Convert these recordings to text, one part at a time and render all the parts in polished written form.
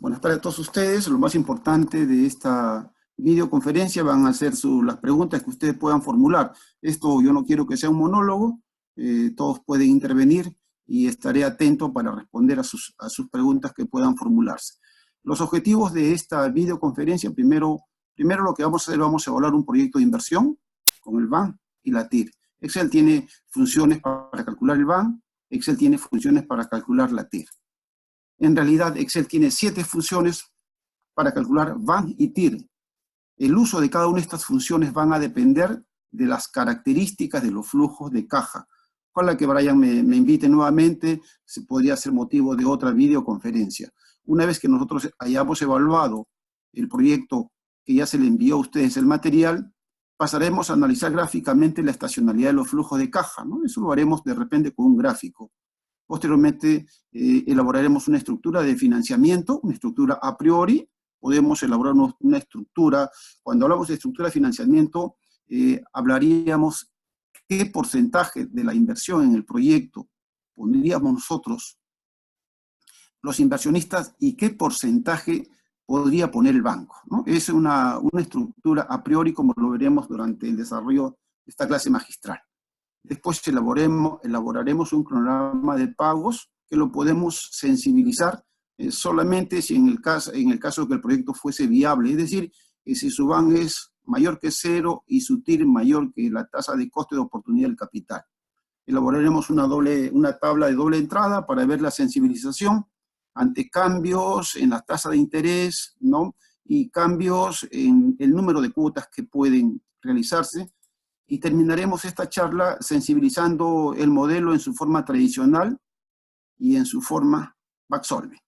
Buenas tardes a todos ustedes. Lo más importante de esta videoconferencia van a ser las preguntas que ustedes puedan formular. Esto yo no quiero que sea un monólogo, todos pueden intervenir y estaré atento para responder a sus preguntas que puedan formularse. Los objetivos de esta videoconferencia, primero lo que vamos a hacer, vamos a evaluar un proyecto de inversión con el BAN y la TIR. Excel tiene funciones para calcular el BAN, Excel tiene funciones para calcular la TIR. En realidad, Excel tiene 7 funciones para calcular BAN y TIR. El uso de cada una de estas funciones van a depender de las características de los flujos de caja. Ojalá que Brian me invite nuevamente, se podría ser motivo de otra videoconferencia. Una vez que nosotros hayamos evaluado el proyecto que ya se le envió a ustedes el material, pasaremos a analizar gráficamente la estacionalidad de los flujos de caja, ¿no? Eso lo haremos de repente con un gráfico. Posteriormente, elaboraremos una estructura de financiamiento, una estructura a priori. Podemos elaborar una estructura. Cuando hablamos de estructura de financiamiento, hablaríamos qué porcentaje de la inversión en el proyecto pondríamos nosotros, los inversionistas, y qué porcentaje podría poner el banco, ¿no? Es una estructura a priori, como lo veremos durante el desarrollo de esta clase magistral. Después elaboraremos un cronograma de pagos que lo podemos sensibilizar solamente si en el caso que el proyecto fuese viable, es decir, que si su BAN es mayor que 0 y su TIR mayor que la tasa de coste de oportunidad del capital. Elaboraremos una tabla de doble entrada para ver la sensibilización ante cambios en la tasa de interés, ¿no? Y cambios en el número de cuotas que pueden realizarse. Y terminaremos esta charla sensibilizando el modelo en su forma tradicional y en su forma backsolving.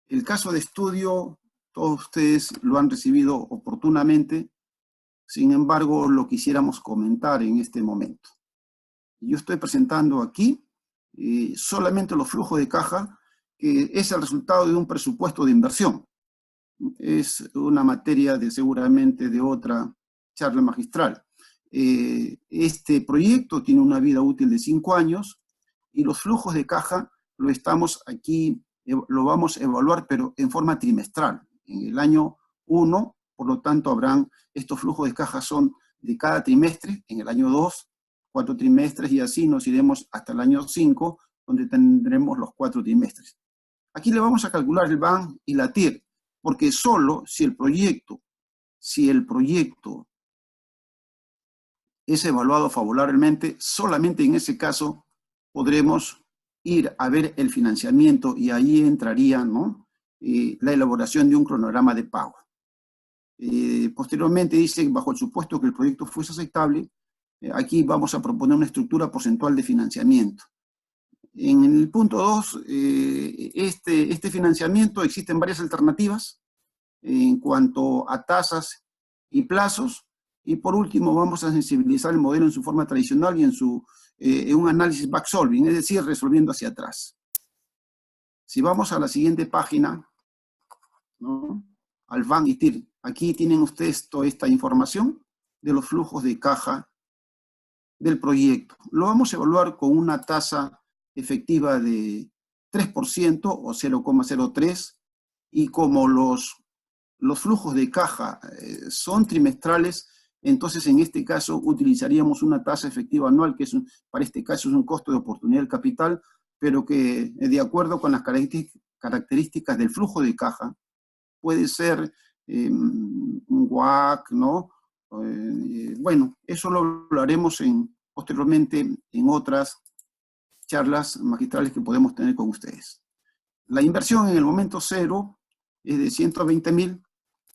El caso de estudio, todos ustedes lo han recibido oportunamente, sin embargo, lo quisiéramos comentar en este momento. Yo estoy presentando aquí solamente los flujos de caja, que es el resultado de un presupuesto de inversión. Es una materia seguramente de otra charla magistral. Este proyecto tiene una vida útil de 5 años y los flujos de caja lo vamos a evaluar, pero en forma trimestral. En el año 1, por lo tanto, estos flujos de caja son de cada trimestre. En el año 2, 4 trimestres, y así nos iremos hasta el año 5, donde tendremos los 4 trimestres. Aquí le vamos a calcular el BAN y la TIR, porque solo si el proyecto es evaluado favorablemente, solamente en ese caso podremos ir a ver el financiamiento, y ahí entraría, ¿no?, la elaboración de un cronograma de pago. Posteriormente dice, bajo el supuesto que el proyecto fuese aceptable, aquí vamos a proponer una estructura porcentual de financiamiento. En el punto 2, este financiamiento, existen varias alternativas en cuanto a tasas y plazos. Y por último, vamos a sensibilizar el modelo en su forma tradicional y en un análisis backsolving, es decir, resolviendo hacia atrás. Si vamos a la siguiente página, ¿no?, al BAN y TIR, aquí tienen ustedes toda esta información de los flujos de caja del proyecto. Lo vamos a evaluar con una tasa efectiva de 3% o 0,03, y como los flujos de caja son trimestrales, entonces en este caso utilizaríamos una tasa efectiva anual, que para este caso es un costo de oportunidad del capital, pero que de acuerdo con las características del flujo de caja, puede ser un WACC, ¿no? Bueno, eso lo haremos posteriormente en otras charlas magistrales que podemos tener con ustedes. La inversión en el momento 0 es de 120.000,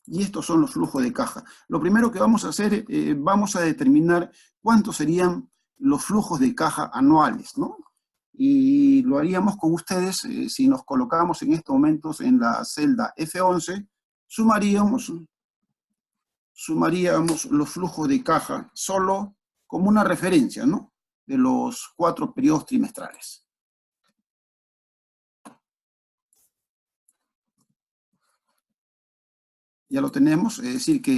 y estos son los flujos de caja. Lo primero que vamos a hacer, vamos a determinar cuántos serían los flujos de caja anuales, ¿no? Y lo haríamos con ustedes si nos colocamos en estos momentos en la celda F11, sumaríamos los flujos de caja solo como una referencia, ¿no?, de los 4 periodos trimestrales. Ya lo tenemos, es decir que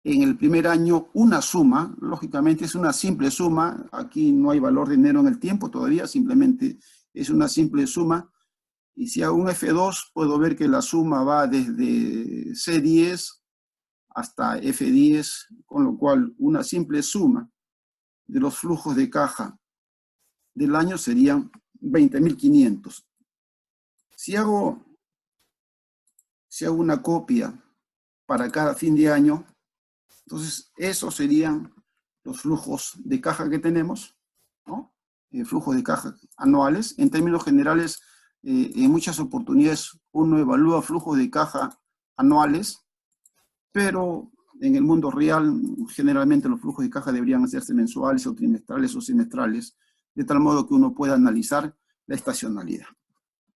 en el primer año una suma, lógicamente es una simple suma, aquí no hay valor de dinero en el tiempo todavía, simplemente es una simple suma, Y si hago un F2, puedo ver que la suma va desde C10 hasta F10, con lo cual una simple suma de los flujos de caja del año serían 20.500. Si hago una copia para cada fin de año, entonces esos serían los flujos de caja que tenemos, ¿no? Flujos de caja anuales. En términos generales, en muchas oportunidades uno evalúa flujos de caja anuales, pero en el mundo real generalmente los flujos de caja deberían hacerse mensuales o trimestrales o semestrales, de tal modo que uno pueda analizar la estacionalidad.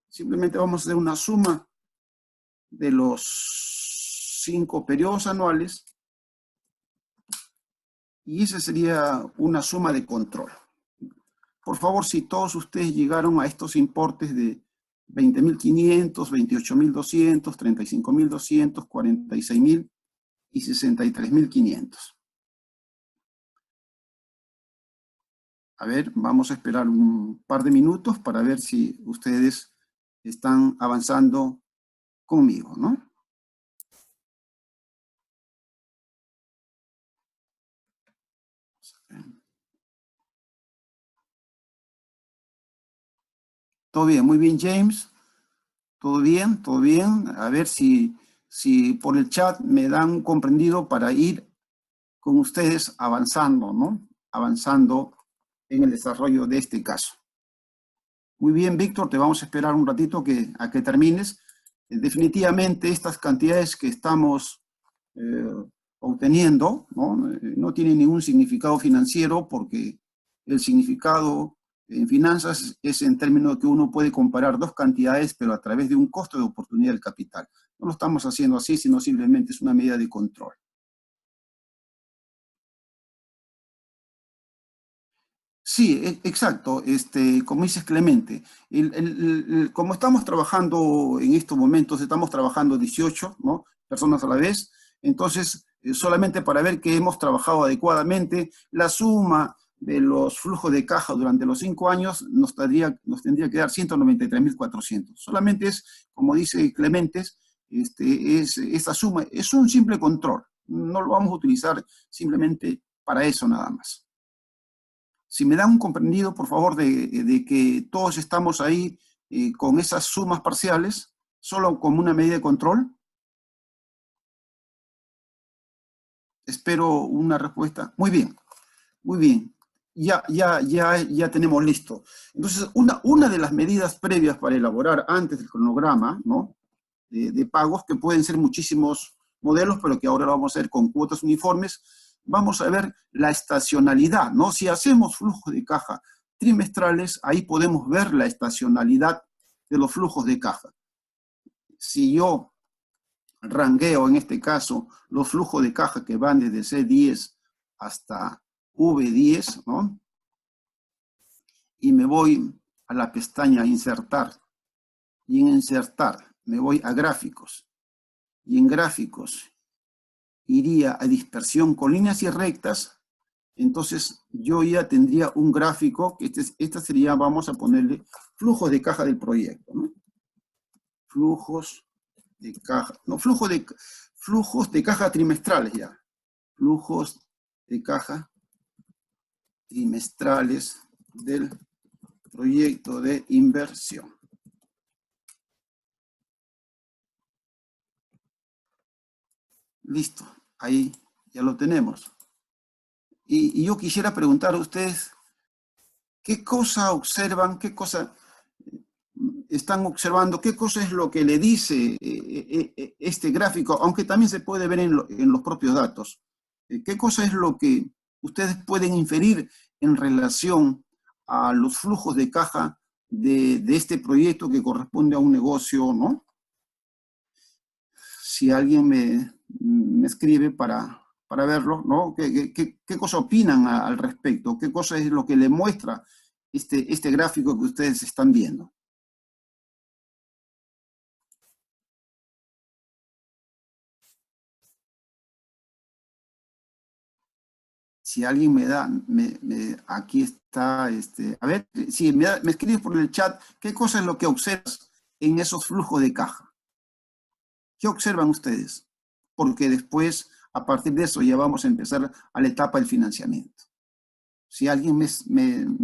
Simplemente vamos a hacer una suma de los 5 periodos anuales y esa sería una suma de control. Por favor, si todos ustedes llegaron a estos importes de 20.500, 28.200, 35.200, 46.000 y 63.500. A ver, vamos a esperar un par de minutos para ver si ustedes están avanzando conmigo, ¿no? Todo bien, muy bien, James. Todo bien, todo bien. A ver si por el chat me dan comprendido para ir con ustedes avanzando, ¿no? Avanzando en el desarrollo de este caso. Muy bien, Víctor, te vamos a esperar un ratito a que termines. Definitivamente estas cantidades que estamos obteniendo, ¿no? No tienen ningún significado financiero porque el significado en finanzas es en términos de que uno puede comparar dos cantidades, pero a través de un costo de oportunidad del capital. No lo estamos haciendo así, sino simplemente es una medida de control. Sí, exacto. Como dices Clemente, como estamos trabajando en estos momentos, estamos trabajando 18, ¿no? Personas a la vez, entonces solamente para ver que hemos trabajado adecuadamente, la suma de los flujos de caja durante los 5 años nos tendría que dar 193.400. Solamente es, como dice Clemente, esta suma es un simple control. No lo vamos a utilizar simplemente para eso nada más. Si me dan un comprendido, por favor, de que todos estamos ahí con esas sumas parciales, solo como una medida de control. Espero una respuesta. Muy bien, muy bien. Ya tenemos listo. Entonces, una de las medidas previas para elaborar antes del cronograma, ¿no? de pagos, que pueden ser muchísimos modelos, pero que ahora lo vamos a hacer con cuotas uniformes, vamos a ver la estacionalidad, ¿no? Si hacemos flujos de caja trimestrales, ahí podemos ver la estacionalidad de los flujos de caja. Si yo rangueo, en este caso, los flujos de caja que van desde C10 hasta V10, ¿no? Y me voy a la pestaña Insertar, y en Insertar me voy a Gráficos, y en Gráficos iría a Dispersión con líneas y rectas. Entonces yo ya tendría un gráfico, que esta sería, vamos a ponerle, flujos de caja del proyecto, ¿no? Flujos de caja, no, flujos de caja trimestrales ya. Flujos de caja trimestrales del proyecto de inversión. Listo, ahí ya lo tenemos. Y yo quisiera preguntar a ustedes, ¿qué cosa observan, qué cosa están observando, qué cosa es lo que le dice este gráfico, aunque también se puede ver en los propios datos? ¿Qué cosa es lo que ustedes pueden inferir en relación a los flujos de caja de este proyecto que corresponde a un negocio, ¿no? Si alguien me escribe para verlo, ¿no? ¿Qué cosa opinan al respecto? ¿Qué cosa es lo que le muestra este gráfico que ustedes están viendo? Si alguien me da, aquí está, a ver, si me escribes por el chat, ¿qué cosa es lo que observas en esos flujos de caja? ¿Qué observan ustedes? Porque después, a partir de eso, ya vamos a empezar a la etapa del financiamiento. Si alguien me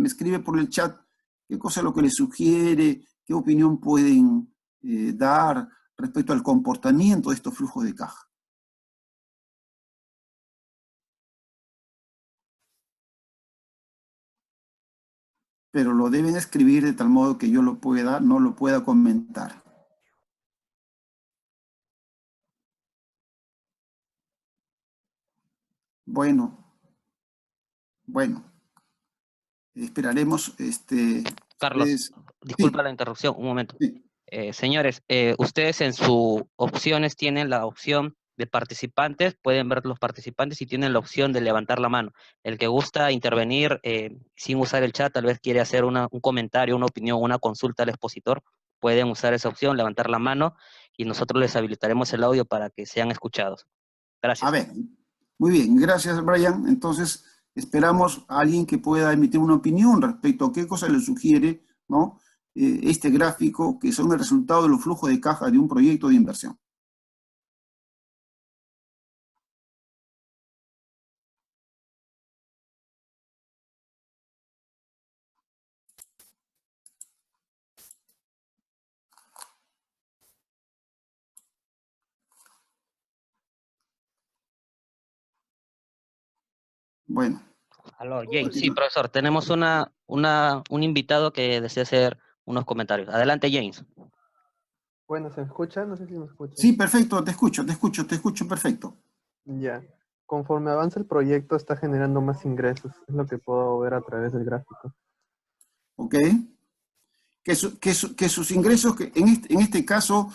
escribe por el chat, qué cosa es lo que les sugiere, qué opinión pueden dar respecto al comportamiento de estos flujos de caja. Pero lo deben escribir de tal modo que yo no lo pueda comentar. Bueno, esperaremos, Carlos, ustedes. disculpa Sí, la interrupción, un momento. sí. Señores, ustedes en sus opciones tienen la opción de participantes, pueden ver los participantes y tienen la opción de levantar la mano. El que gusta intervenir sin usar el chat, tal vez quiere hacer un comentario, una opinión, una consulta al expositor, pueden usar esa opción, levantar la mano y nosotros les habilitaremos el audio para que sean escuchados. A Gracias. ver, muy bien, gracias, Brian. Entonces, esperamos a alguien que pueda emitir una opinión respecto a qué cosa le sugiere, ¿no? Este gráfico, que son el resultado de los flujos de caja de un proyecto de inversión. Bueno. Aló, James. Sí, profesor, tenemos un invitado que desea hacer unos comentarios. Adelante, James. Bueno, ¿se escucha? No sé si me escuchan. Sí, perfecto, te escucho perfecto. Ya. Conforme avanza el proyecto, está generando más ingresos. Es lo que puedo ver a través del gráfico. ¿Ok? Que sus ingresos, que en este caso,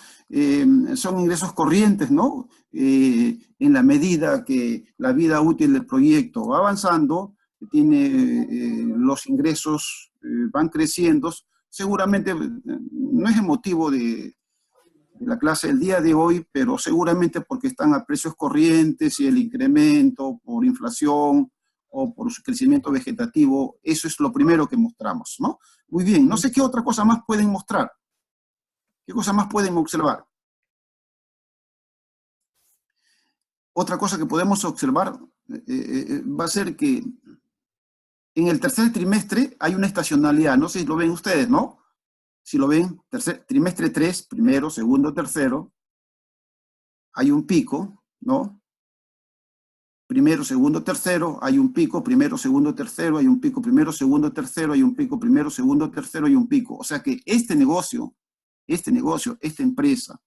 son ingresos corrientes, ¿no? En la medida que la vida útil del proyecto va avanzando, los ingresos van creciendo, seguramente no es el motivo de la clase del día de hoy, pero seguramente porque están a precios corrientes y el incremento por inflación o por su crecimiento vegetativo, eso es lo primero que mostramos, ¿no? Muy bien, no sé qué otra cosa más pueden mostrar, qué cosa más pueden observar. Otra cosa que podemos observar va a ser que en el tercer trimestre hay una estacionalidad, no sé si lo ven ustedes, ¿no? Si lo ven, trimestre 3, primero, segundo, tercero, hay un pico, ¿no? Primero, segundo, tercero, hay un pico, primero, segundo, tercero, hay un pico, primero, segundo, tercero, hay un pico, primero, segundo, tercero, hay un pico. O sea que este negocio, esta empresa,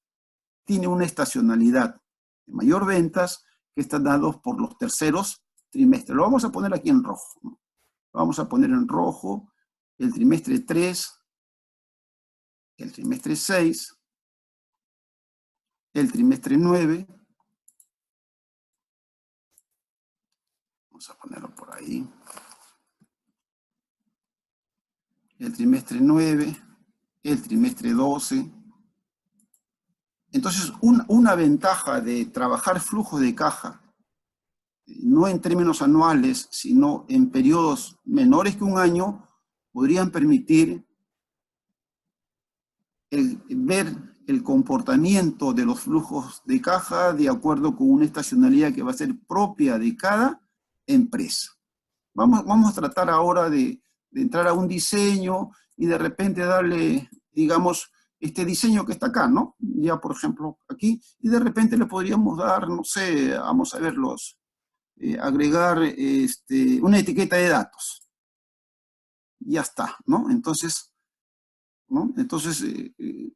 tiene una estacionalidad de mayor ventas que están dados por los terceros trimestres. Lo vamos a poner aquí en rojo, ¿no? Lo vamos a poner en rojo el trimestre 3, el trimestre 6, el trimestre 9. Vamos a ponerlo por ahí. El trimestre 9, el trimestre 12. Entonces, una ventaja de trabajar flujos de caja, no en términos anuales, sino en periodos menores que un año, podrían permitir ver el comportamiento de los flujos de caja de acuerdo con una estacionalidad que va a ser propia de cada empresa. Vamos a tratar ahora de entrar a un diseño y de repente darle, digamos, este diseño que está acá, ¿no? Ya, por ejemplo, aquí, y de repente le podríamos dar, no sé, vamos a verlos, agregar una etiqueta de datos. Ya está, ¿no? Entonces, ¿no? Entonces,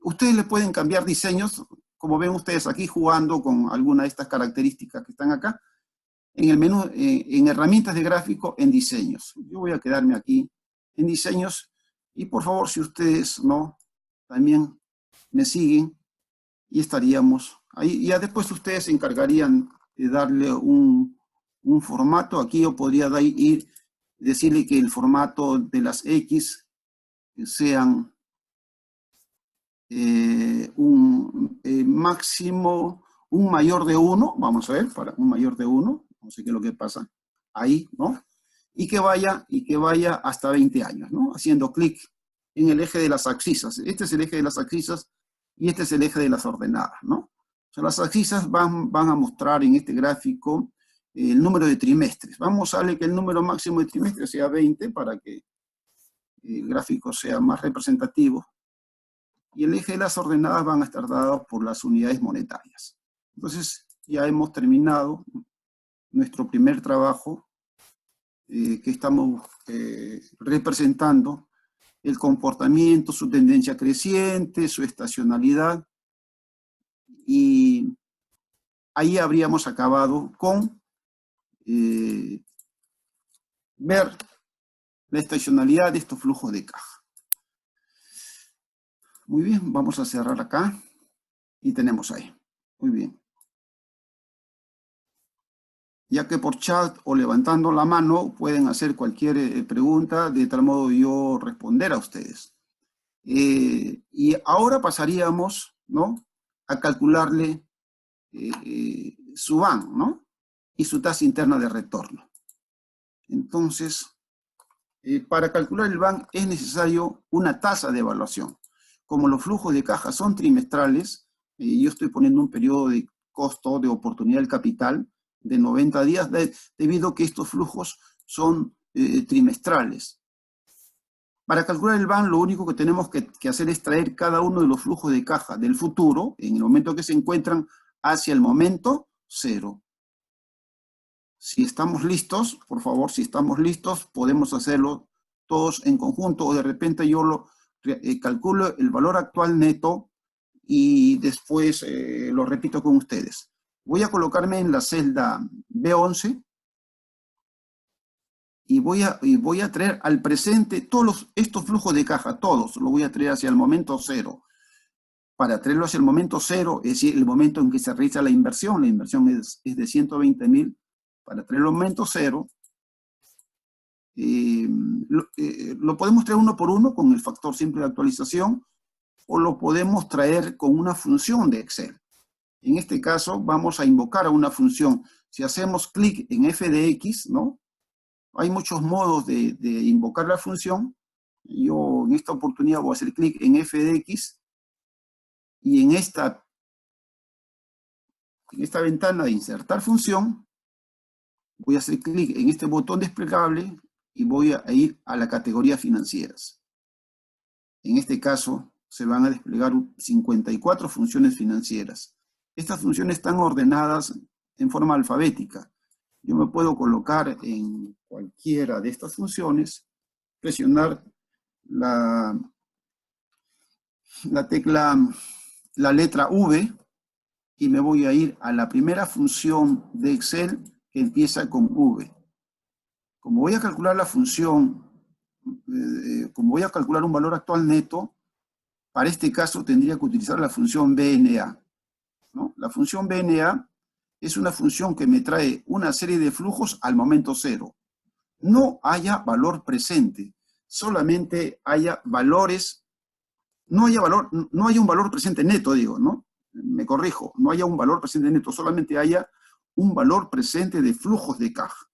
ustedes le pueden cambiar diseños, como ven ustedes aquí, jugando con alguna de estas características que están acá, en el menú, en herramientas de gráfico, en diseños. Yo voy a quedarme aquí en diseños, y por favor, si ustedes, ¿no?, también me siguen, y estaríamos ahí. Ya después ustedes se encargarían de darle un formato. Aquí yo podría decirle que el formato de las X sean un máximo, un mayor de 1, vamos a ver, para un mayor de 1, no sé qué es lo que pasa ahí, ¿no? Y que vaya hasta 20 años, ¿no? Haciendo clic en el eje de las abscisas. Este es el eje de las abscisas y este es el eje de las ordenadas, ¿no? O sea, las abscisas van a mostrar en este gráfico el número de trimestres. Vamos a darle que el número máximo de trimestres sea 20 para que el gráfico sea más representativo. Y el eje de las ordenadas van a estar dados por las unidades monetarias. Entonces, ya hemos terminado nuestro primer trabajo que estamos representando el comportamiento, su tendencia creciente, su estacionalidad, y ahí habríamos acabado con ver la estacionalidad de estos flujos de caja. Muy bien, vamos a cerrar acá y tenemos ahí. Muy bien. Ya que por chat o levantando la mano pueden hacer cualquier pregunta, de tal modo yo responder a ustedes. Y ahora pasaríamos, ¿no?, a calcularle su BAN, ¿no?, y su tasa interna de retorno. Entonces, para calcular el BAN es necesario una tasa de evaluación. Como los flujos de caja son trimestrales, yo estoy poniendo un periodo de costo de oportunidad del capital de 90 días, debido a que estos flujos son trimestrales. Para calcular el BAN, lo único que tenemos que hacer es traer cada uno de los flujos de caja del futuro, en el momento que se encuentran, hacia el momento cero. Si estamos listos, por favor, si estamos listos, podemos hacerlo todos en conjunto, o de repente yo calculo el valor actual neto y después lo repito con ustedes. Voy a colocarme en la celda B11 y voy a traer al presente todos estos flujos de caja, todos, los voy a traer hacia el momento cero. Para traerlo hacia el momento cero, es decir, el momento en que se realiza la inversión es de 120.000, para traerlo al momento cero, lo podemos traer uno por uno con el factor simple de actualización, o lo podemos traer con una función de Excel. En este caso vamos a invocar a una función. Si hacemos clic en f de x, ¿no?, hay muchos modos de invocar la función. Yo en esta oportunidad voy a hacer clic en f de x, y en esta ventana de insertar función, voy a hacer clic en este botón desplegable y voy a ir a la categoría financieras. En este caso, se van a desplegar 54 funciones financieras. Estas funciones están ordenadas en forma alfabética. Yo me puedo colocar en cualquiera de estas funciones, presionar la letra V, y me voy a ir a la primera función de Excel que empieza con V. Como voy a calcular la función, como voy a calcular un valor actual neto, para este caso tendría que utilizar la función BNA, ¿no? La función BNA es una función que me trae una serie de flujos al momento cero. No haya valor presente, solamente haya valores, no haya un valor presente neto, digo, ¿no? Me corrijo, no haya un valor presente neto, solamente haya un valor presente de flujos de caja.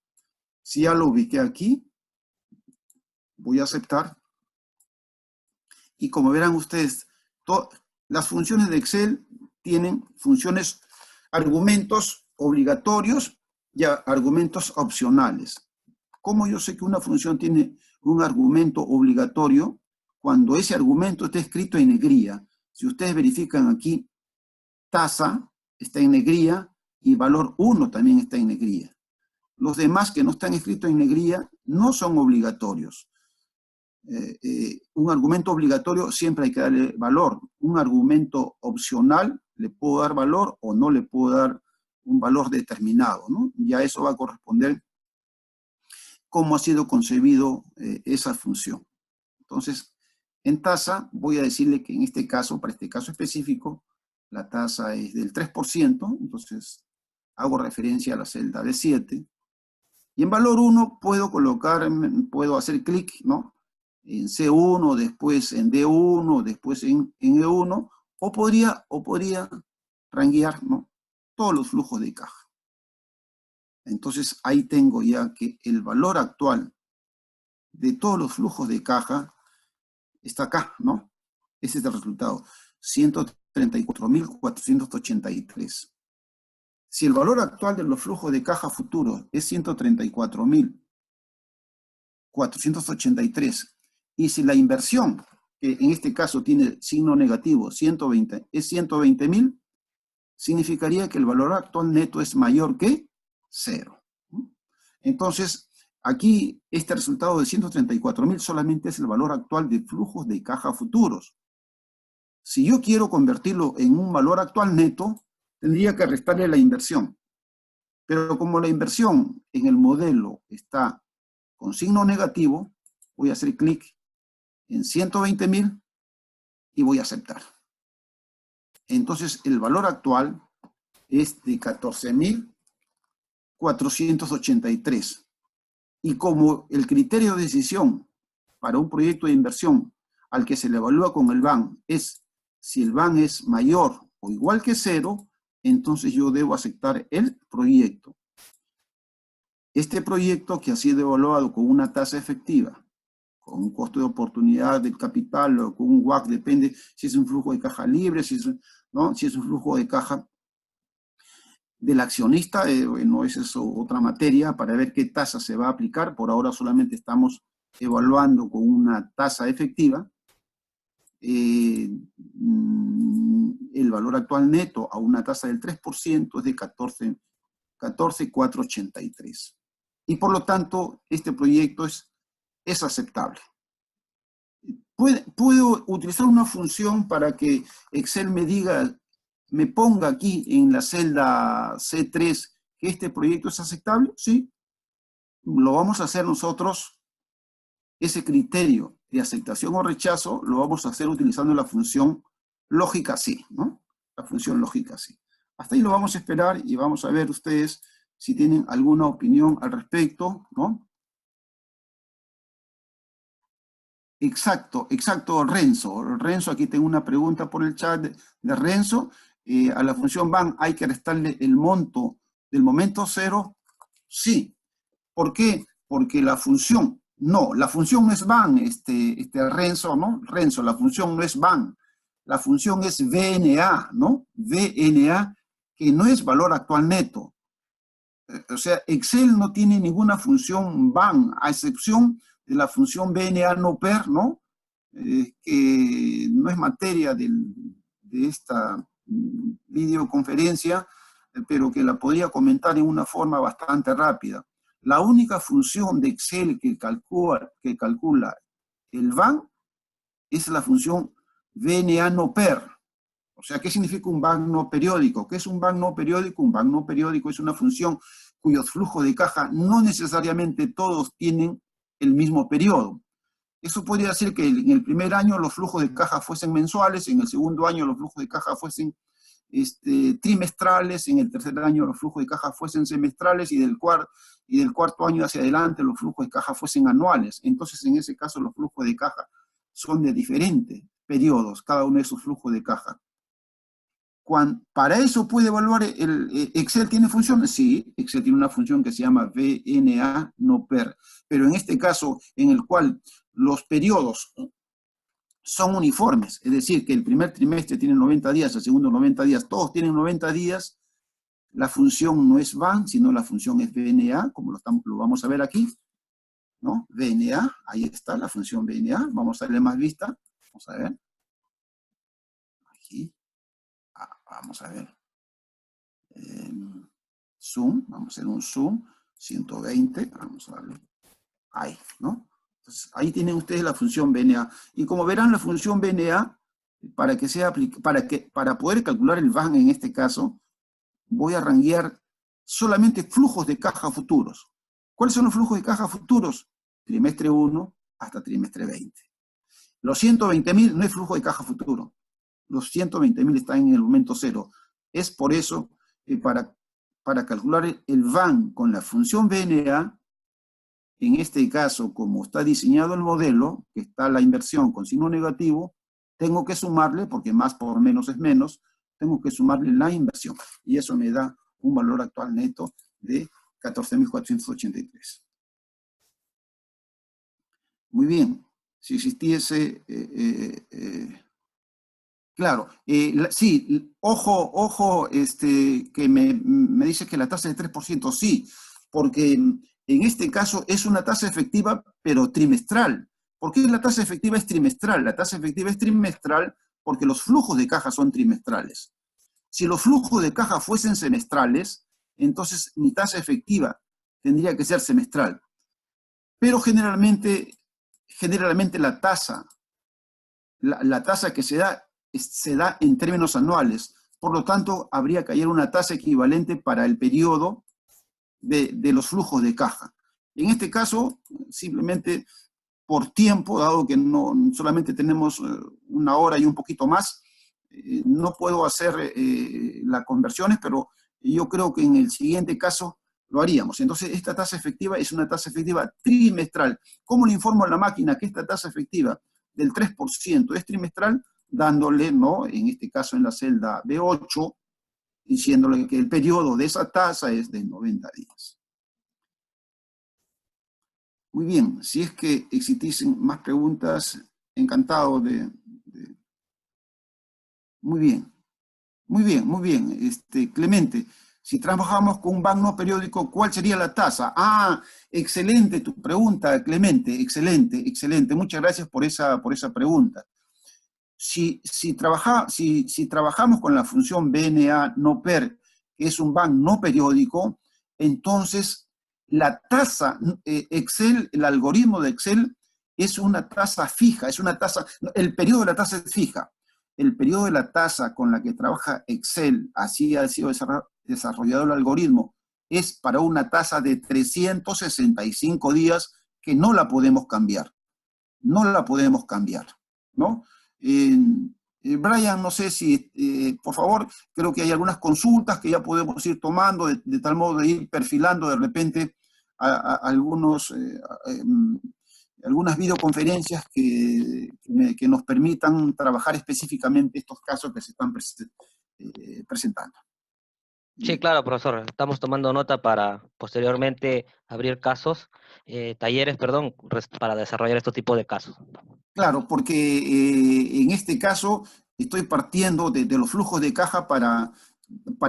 Si ya lo ubiqué aquí, voy a aceptar. Y como verán ustedes, las funciones de Excel tienen funciones, argumentos obligatorios y argumentos opcionales. ¿Cómo yo sé que una función tiene un argumento obligatorio? Cuando ese argumento está escrito en negrilla. Si ustedes verifican aquí, tasa está en negrilla y valor 1 también está en negrilla. Los demás que no están escritos en negrilla no son obligatorios. Un argumento obligatorio siempre hay que darle valor. Un argumento opcional le puedo dar valor o no le puedo dar un valor determinado, ¿no? Ya eso va a corresponder cómo ha sido concebido esa función. Entonces, en tasa voy a decirle que en este caso, para este caso específico, la tasa es del 3%, entonces hago referencia a la celda B7. Y en valor 1 puedo hacer clic, ¿no?, en C1, después en D1, después en E1, o podría ranguear, ¿no?, todos los flujos de caja. Entonces ahí tengo ya que el valor actual de todos los flujos de caja está acá, ¿no? Ese es el resultado. 134.483. Si el valor actual de los flujos de caja futuros es 134.483, y si la inversión, que en este caso tiene signo negativo, 120, es 120.000, significaría que el valor actual neto es mayor que 0. Entonces, aquí este resultado de 134.000 solamente es el valor actual de flujos de caja futuros. Si yo quiero convertirlo en un valor actual neto, tendría que restarle la inversión. Pero como la inversión en el modelo está con signo negativo, voy a hacer clic en 120.000 y voy a aceptar. Entonces, el valor actual es de 14.483. Y como el criterio de decisión para un proyecto de inversión al que se le evalúa con el BAN es si el BAN es mayor o igual que 0, entonces yo debo aceptar el proyecto. Este proyecto que ha sido evaluado con una tasa efectiva, con un costo de oportunidad del capital o con un WACC, depende si es un flujo de caja libre, si es un flujo de caja del accionista, bueno, esa es otra materia para ver qué tasa se va a aplicar. Por ahora solamente estamos evaluando con una tasa efectiva. El valor actual neto a una tasa del 3% es de 14.483. Y por lo tanto, este proyecto es aceptable. ¿Puedo utilizar una función para que Excel me diga, me ponga aquí en la celda C3 que este proyecto es aceptable? Sí. Lo vamos a hacer nosotros, ese criterio de aceptación o rechazo, lo vamos a hacer utilizando la función lógica sí, ¿no? La función lógica sí. Hasta ahí lo vamos a esperar y vamos a ver ustedes si tienen alguna opinión al respecto, ¿no? Exacto, Renzo. Renzo, aquí tengo una pregunta por el chat de Renzo. A la función BAN hay que restarle el monto del momento cero. Sí. ¿Por qué? Porque la función no es BAN, Renzo, ¿no? Renzo, la función no es BAN. La función es VNA, ¿no? VNA, que no es valor actual neto. O sea, Excel no tiene ninguna función BAN, a excepción de la función VNA no per, ¿no? Que no es materia de esta videoconferencia, pero que la podría comentar en una forma bastante rápida. La única función de Excel que calcula el BAN es la función VNA no per. O sea, ¿qué significa un BAN no periódico? ¿Qué es un BAN no periódico? Un BAN no periódico es una función cuyos flujos de caja no necesariamente todos tienen el mismo periodo. Eso podría decir que en el primer año los flujos de caja fuesen mensuales, en el segundo año los flujos de caja fuesen trimestrales, en el tercer año los flujos de caja fuesen semestrales y del cuarto año hacia adelante los flujos de caja fuesen anuales. Entonces, en ese caso, los flujos de caja son de diferentes periodos, cada uno de esos flujos de caja. Para eso puede evaluar, ¿Excel tiene funciones? Sí, Excel tiene una función que se llama VNA no per, pero en este caso en el cual los periodos son uniformes, es decir, que el primer trimestre tiene 90 días, el segundo 90 días, todos tienen 90 días, la función no es BAN, sino la función es VNA, como lo vamos a ver aquí, ¿no? VNA, ahí está la función VNA, vamos a darle más vista, vamos a ver, aquí. Vamos a ver. Zoom, vamos a hacer un zoom, 120, vamos a darle. Ahí, ¿no? Entonces, ahí tienen ustedes la función VNA. Y como verán, la función VNA, para poder calcular el BAN en este caso, voy a ranguear solamente flujos de caja futuros. ¿Cuáles son los flujos de caja futuros? Trimestre 1 hasta trimestre 20. Los 120.000 no es flujo de caja futuro. Los 120.000 están en el momento cero. Es por eso que para calcular el BAN con la función VNA, en este caso, como está diseñado el modelo, que está la inversión con signo negativo, tengo que sumarle, porque más por menos es menos, tengo que sumarle la inversión. Y eso me da un valor actual neto de 14.483. Muy bien. Si existiese Claro, sí, ojo, que me dice que la tasa de 3%, sí, porque en este caso es una tasa efectiva, pero trimestral. ¿Por qué la tasa efectiva es trimestral? La tasa efectiva es trimestral porque los flujos de caja son trimestrales. Si los flujos de caja fuesen semestrales, entonces mi tasa efectiva tendría que ser semestral. Pero generalmente la tasa que se da en términos anuales. Por lo tanto, habría que hallar una tasa equivalente para el periodo de los flujos de caja. En este caso, simplemente por tiempo, dado que no solamente tenemos una hora y un poquito más, no puedo hacer las conversiones, pero yo creo que en el siguiente caso lo haríamos. Entonces, esta tasa efectiva es una tasa efectiva trimestral. ¿Cómo le informo a la máquina que esta tasa efectiva del 3% es trimestral? Dándole, ¿no?, en este caso en la celda B8, diciéndole que el periodo de esa tasa es de 90 días. Muy bien, si es que existiesen más preguntas, encantado de... Muy bien, muy bien, muy bien. Clemente, si trabajamos con un banco no periódico, ¿cuál sería la tasa? Ah, excelente tu pregunta, Clemente, excelente, excelente. Muchas gracias por esa pregunta. Si trabajamos con la función BNA no per, que es un banco no periódico, entonces la tasa, Excel, el algoritmo de Excel es una tasa fija, es una tasa, el periodo de la tasa es fija. El periodo de la tasa con la que trabaja Excel, así ha sido desarrollado el algoritmo, es para una tasa de 365 días que no la podemos cambiar. No la podemos cambiar, ¿no? Brian, no sé si, por favor, creo que hay algunas consultas que ya podemos ir tomando de tal modo de ir perfilando de repente algunas videoconferencias que nos permitan trabajar específicamente estos casos que se están presentando. Sí, claro, profesor. Estamos tomando nota para posteriormente abrir talleres, para desarrollar este tipo de casos. Claro, porque en este caso estoy partiendo de los flujos de caja para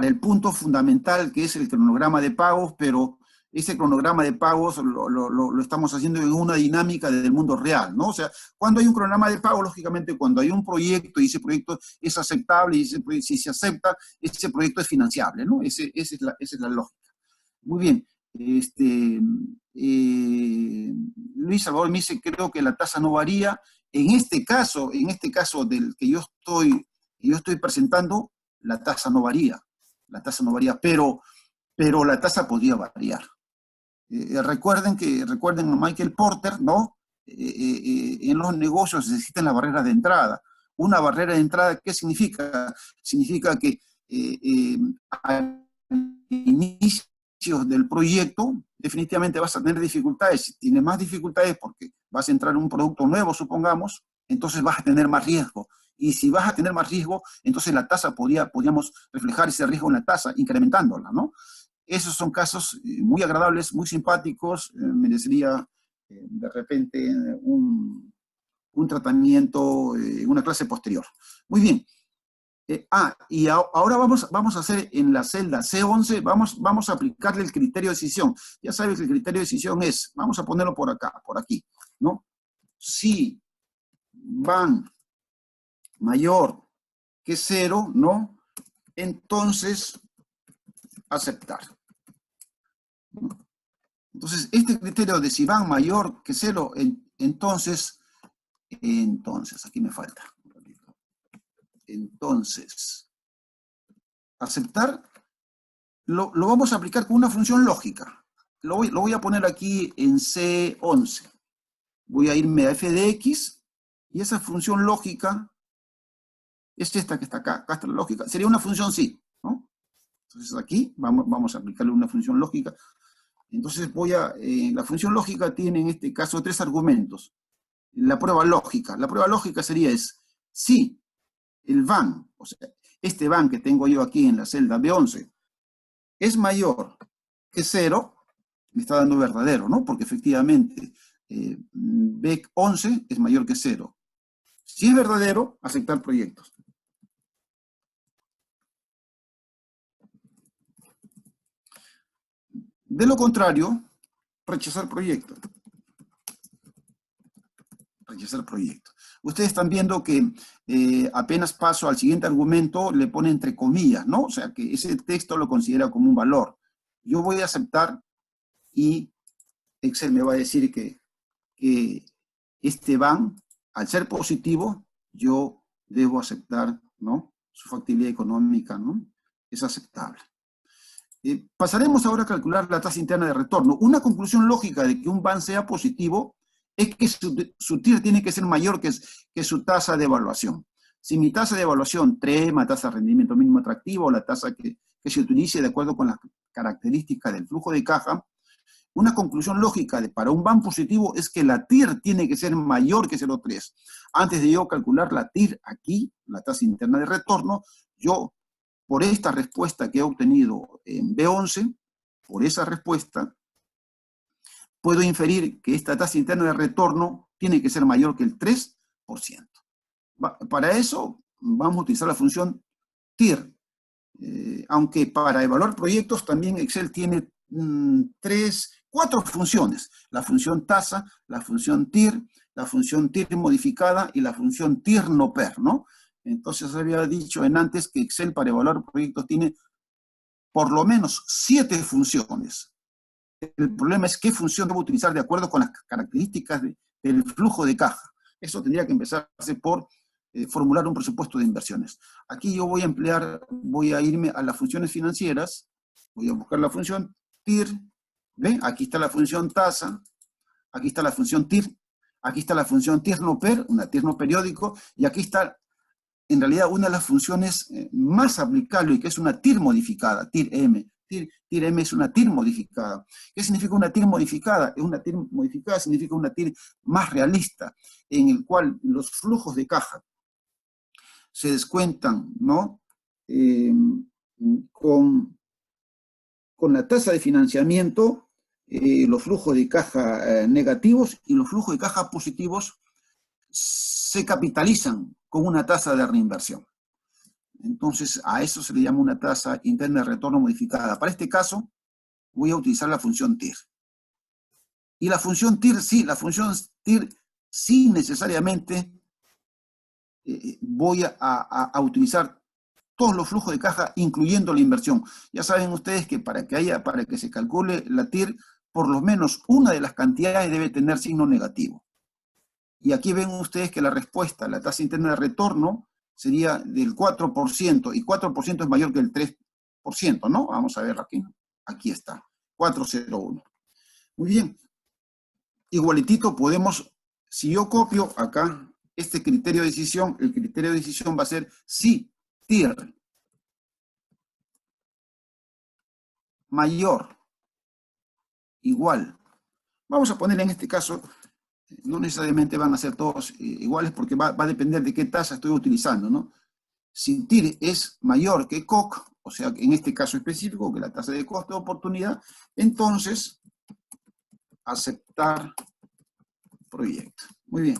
el punto fundamental que es el cronograma de pagos, pero ese cronograma de pagos lo estamos haciendo en una dinámica del mundo real, ¿no? O sea, cuando hay un cronograma de pago, lógicamente cuando hay un proyecto y ese proyecto es aceptable y si se acepta, ese proyecto es financiable, ¿no? Esa es la lógica. Muy bien. Luis Salvador me dice, creo que la tasa no varía. En este caso del que yo estoy presentando, la tasa no varía, pero la tasa podría variar. Recuerden a Michael Porter, ¿no? En los negocios existen las barreras de entrada. Una barrera de entrada, ¿qué significa? Significa que al inicio del proyecto, definitivamente vas a tener dificultades. Si tienes más dificultades porque vas a entrar en un producto nuevo, supongamos, entonces vas a tener más riesgo. Y si vas a tener más riesgo, entonces la tasa podríamos reflejar ese riesgo en la tasa, incrementándola, ¿no? Esos son casos muy agradables, muy simpáticos, merecería de repente un tratamiento, una clase posterior. Muy bien. Y ahora vamos a hacer en la celda C11, vamos a aplicarle el criterio de decisión. Ya sabes que el criterio de decisión es, vamos a ponerlo por acá, por aquí, ¿no? Si van mayor que 0, ¿no? Entonces, aceptar. Entonces, este criterio de si van mayor que 0, entonces, aquí me falta. Entonces, aceptar, lo vamos a aplicar con una función lógica. Lo voy a poner aquí en C11. Voy a irme a f de x, y esa función lógica es esta que está acá. Acá está la lógica. Sería una función sí, ¿no? Entonces aquí vamos a aplicarle una función lógica. Entonces la función lógica tiene en este caso 3 argumentos. La prueba lógica sería si el van, o sea, este van que tengo yo aquí en la celda B11, es mayor que 0, me está dando verdadero, ¿no? Porque efectivamente B11 es mayor que 0. Si es verdadero, aceptar proyectos. De lo contrario, rechazar proyecto. Rechazar proyecto. Ustedes están viendo que apenas paso al siguiente argumento, le pone entre comillas, ¿no? O sea, que ese texto lo considera como un valor. Yo voy a aceptar y Excel me va a decir que este van, al ser positivo, yo debo aceptar, ¿no? Su factibilidad económica, ¿no? Es aceptable. Pasaremos ahora a calcular la tasa interna de retorno. Una conclusión lógica de que un van sea positivo es que su TIR tiene que ser mayor que su tasa de evaluación. Si mi tasa de evaluación, TREMA, tasa de rendimiento mínimo atractivo, o la tasa que se utilice de acuerdo con las características del flujo de caja, una conclusión lógica para un van positivo es que la TIR tiene que ser mayor que 0,3. Antes de yo calcular la TIR aquí, la tasa interna de retorno, yo, por esta respuesta que he obtenido en B11, por esa respuesta, puedo inferir que esta tasa interna de retorno tiene que ser mayor que el 3%. Para eso vamos a utilizar la función TIR, aunque para evaluar proyectos también Excel tiene 4 funciones: la función tasa, la función TIR modificada y la función TIR no per, ¿no? Entonces había dicho en antes que Excel para evaluar proyectos tiene por lo menos 7 funciones. El problema es qué función debo utilizar de acuerdo con las características del flujo de caja. Eso tendría que empezarse por formular un presupuesto de inversiones. Aquí yo voy a irme a las funciones financieras, voy a buscar la función TIR, ¿ve? Aquí está la función tasa, aquí está la función TIR, aquí está la función TIR no per, una TIR no periódico, y aquí está en realidad una de las funciones más aplicables, que es una TIR modificada, TIR-M. TIR-M es una TIR modificada. ¿Qué significa una TIR modificada? Una TIR modificada significa una TIR más realista, en el cual los flujos de caja se descuentan, ¿no? Con la tasa de financiamiento, los flujos de caja negativos y los flujos de caja positivos se capitalizan con una tasa de reinversión. Entonces, a eso se le llama una tasa interna de retorno modificada. Para este caso, voy a utilizar la función TIR. Y la función TIR sí necesariamente voy a utilizar todos los flujos de caja, incluyendo la inversión. Ya saben ustedes que para que se calcule la TIR, por lo menos una de las cantidades debe tener signo negativo. Y aquí ven ustedes que la respuesta, la tasa interna de retorno, sería del 4%, y 4% es mayor que el 3%, ¿no? Vamos a ver aquí. Aquí está, 401. Muy bien. Igualitito podemos, si yo copio acá este criterio de decisión, el criterio de decisión va a ser si TIR mayor, igual. Vamos a poner en este caso, no necesariamente van a ser todos iguales porque va a depender de qué tasa estoy utilizando, ¿no? Si TIR es mayor que COC, o sea, en este caso específico, que la tasa de costo de oportunidad, entonces, aceptar proyecto. Muy bien,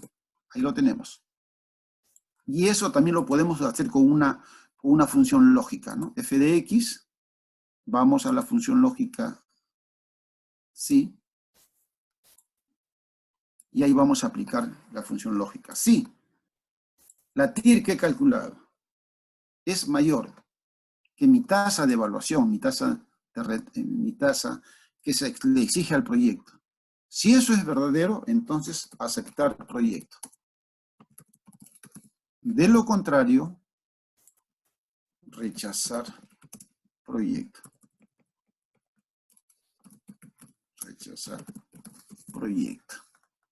ahí lo tenemos. Y eso también lo podemos hacer con una función lógica, ¿no? F de X, vamos a la función lógica sí, y ahí vamos a aplicar la función lógica. Sí, la TIR que he calculado es mayor que mi tasa de evaluación, mi tasa que se le exige al proyecto. Si eso es verdadero, entonces aceptar el proyecto. De lo contrario, rechazar proyecto. Rechazar proyecto.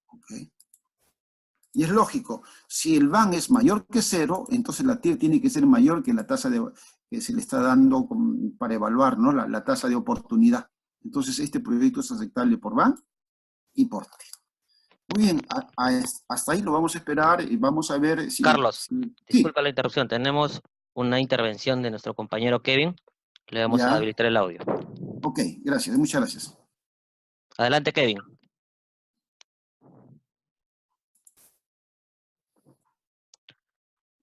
¿Okay? Y es lógico, si el van es mayor que 0, entonces la TIR tiene que ser mayor que la tasa que se le está dando para evaluar, ¿no? La tasa de oportunidad. Entonces este proyecto es aceptable por van y por TIR. Muy bien, hasta ahí lo vamos a esperar y vamos a ver si... Carlos, disculpa Sí, la interrupción. Tenemos una intervención de nuestro compañero Kevin. Le vamos a ya. habilitar el audio. Ok, gracias, muchas gracias. Adelante, Kevin.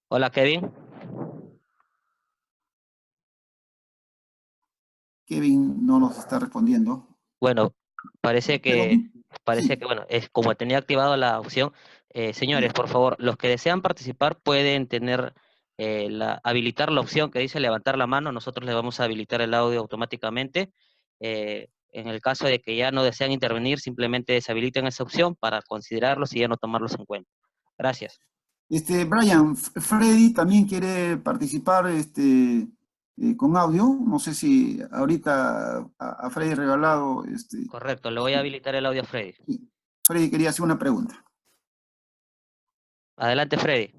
Hola, Kevin. Kevin no nos está respondiendo. Bueno, parece Pero, que, sí, bueno, es como tenía activado la opción. Señores, ya. por favor, los que desean participar pueden tener, habilitar la opción que dice levantar la mano. Nosotros les vamos a habilitar el audio automáticamente. En el caso de que ya no desean intervenir, simplemente deshabiliten esa opción para considerarlos y ya no tomarlos en cuenta. Gracias. Brian, Freddy también quiere participar con audio. No sé si ahorita a Freddy regalado. Correcto, le voy a habilitar el audio a Freddy. Sí. Freddy quería hacer una pregunta. Adelante, Freddy.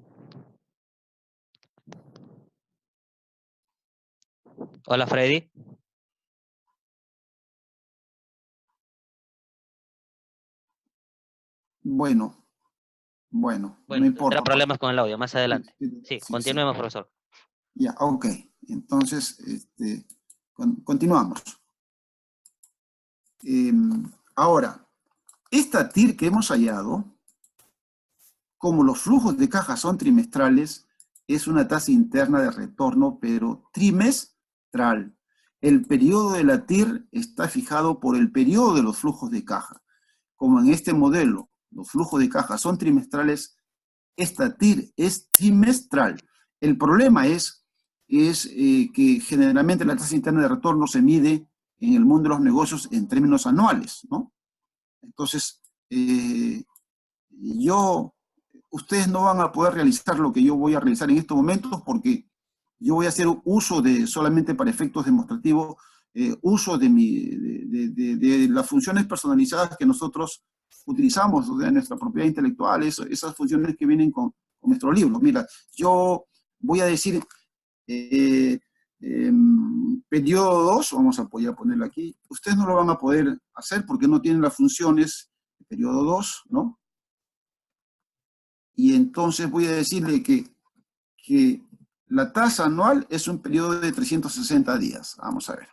Hola, Freddy. Bueno, bueno, no Bueno, tendrá importa, pues. problemas con el audio más Sí, adelante. sí, Sí, sí, sí. continuemos, profesor. Ya, ok. Entonces, continuamos. Ahora, esta TIR que hemos hallado, como los flujos de caja son trimestrales, es una tasa interna de retorno, pero trimestral. El periodo de la TIR está fijado por el periodo de los flujos de caja. Como en este modelo, los flujos de caja son trimestrales, esta TIR es trimestral. El problema es que generalmente la tasa interna de retorno se mide en el mundo de los negocios en términos anuales, ¿no? Entonces, yo, ustedes no van a poder realizar lo que yo voy a realizar en estos momentos porque yo voy a hacer uso de, solamente para efectos demostrativos, uso de las funciones personalizadas que nosotros utilizamos, de nuestra propiedad intelectual, esas funciones que vienen con nuestro libro. Mira, yo voy a decir periodo 2, vamos a ponerlo aquí. Ustedes no lo van a poder hacer porque no tienen las funciones de periodo 2, ¿no? Y entonces voy a decirle que la tasa anual es un periodo de 360 días. Vamos a ver.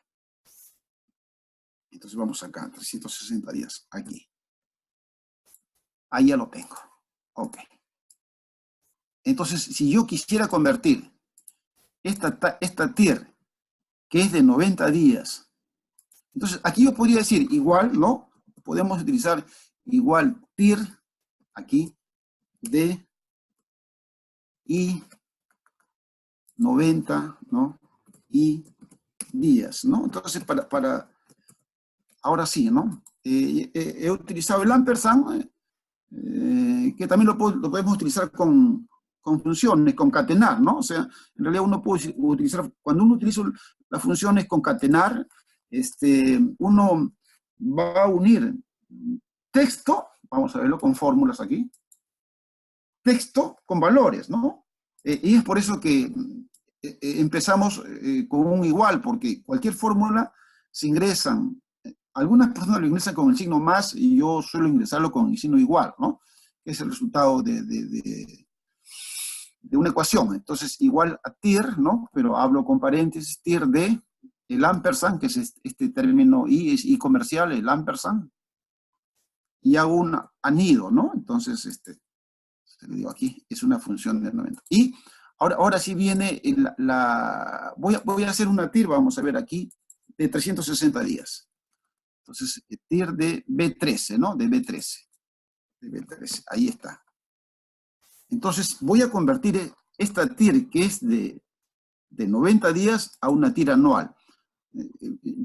Entonces vamos acá, 360 días, aquí. Ahí ya lo tengo. Ok. Entonces, si yo quisiera convertir esta TIR, que es de 90 días, entonces aquí yo podría decir igual, ¿no? Podemos utilizar igual TIR, aquí, de y 90, ¿no? Y días, ¿no? Entonces, ahora sí, ¿no? He utilizado el ampersand, que también lo podemos utilizar con funciones, concatenar, ¿no? O sea, en realidad uno puede utilizar, cuando uno utiliza las funciones concatenar, uno va a unir texto, vamos a verlo con fórmulas aquí, texto con valores, ¿no? Y es por eso que empezamos con un igual, porque cualquier fórmula se ingresan. Algunas personas lo ingresan con el signo más y yo suelo ingresarlo con el signo igual, ¿no? Es el resultado de una ecuación. Entonces, igual a TIR, ¿no? Pero hablo con paréntesis, TIR de el ampersand, que es este término y comercial, el ampersand, y hago un anido, ¿no? Entonces, le digo aquí, es una función de 90. Y ahora sí viene voy a hacer una TIR, vamos a ver aquí, de 360 días. Entonces, TIR de B13, ¿no? De B13. De B13, ahí está. Entonces, voy a convertir esta TIR, que es de 90 días, a una TIR anual.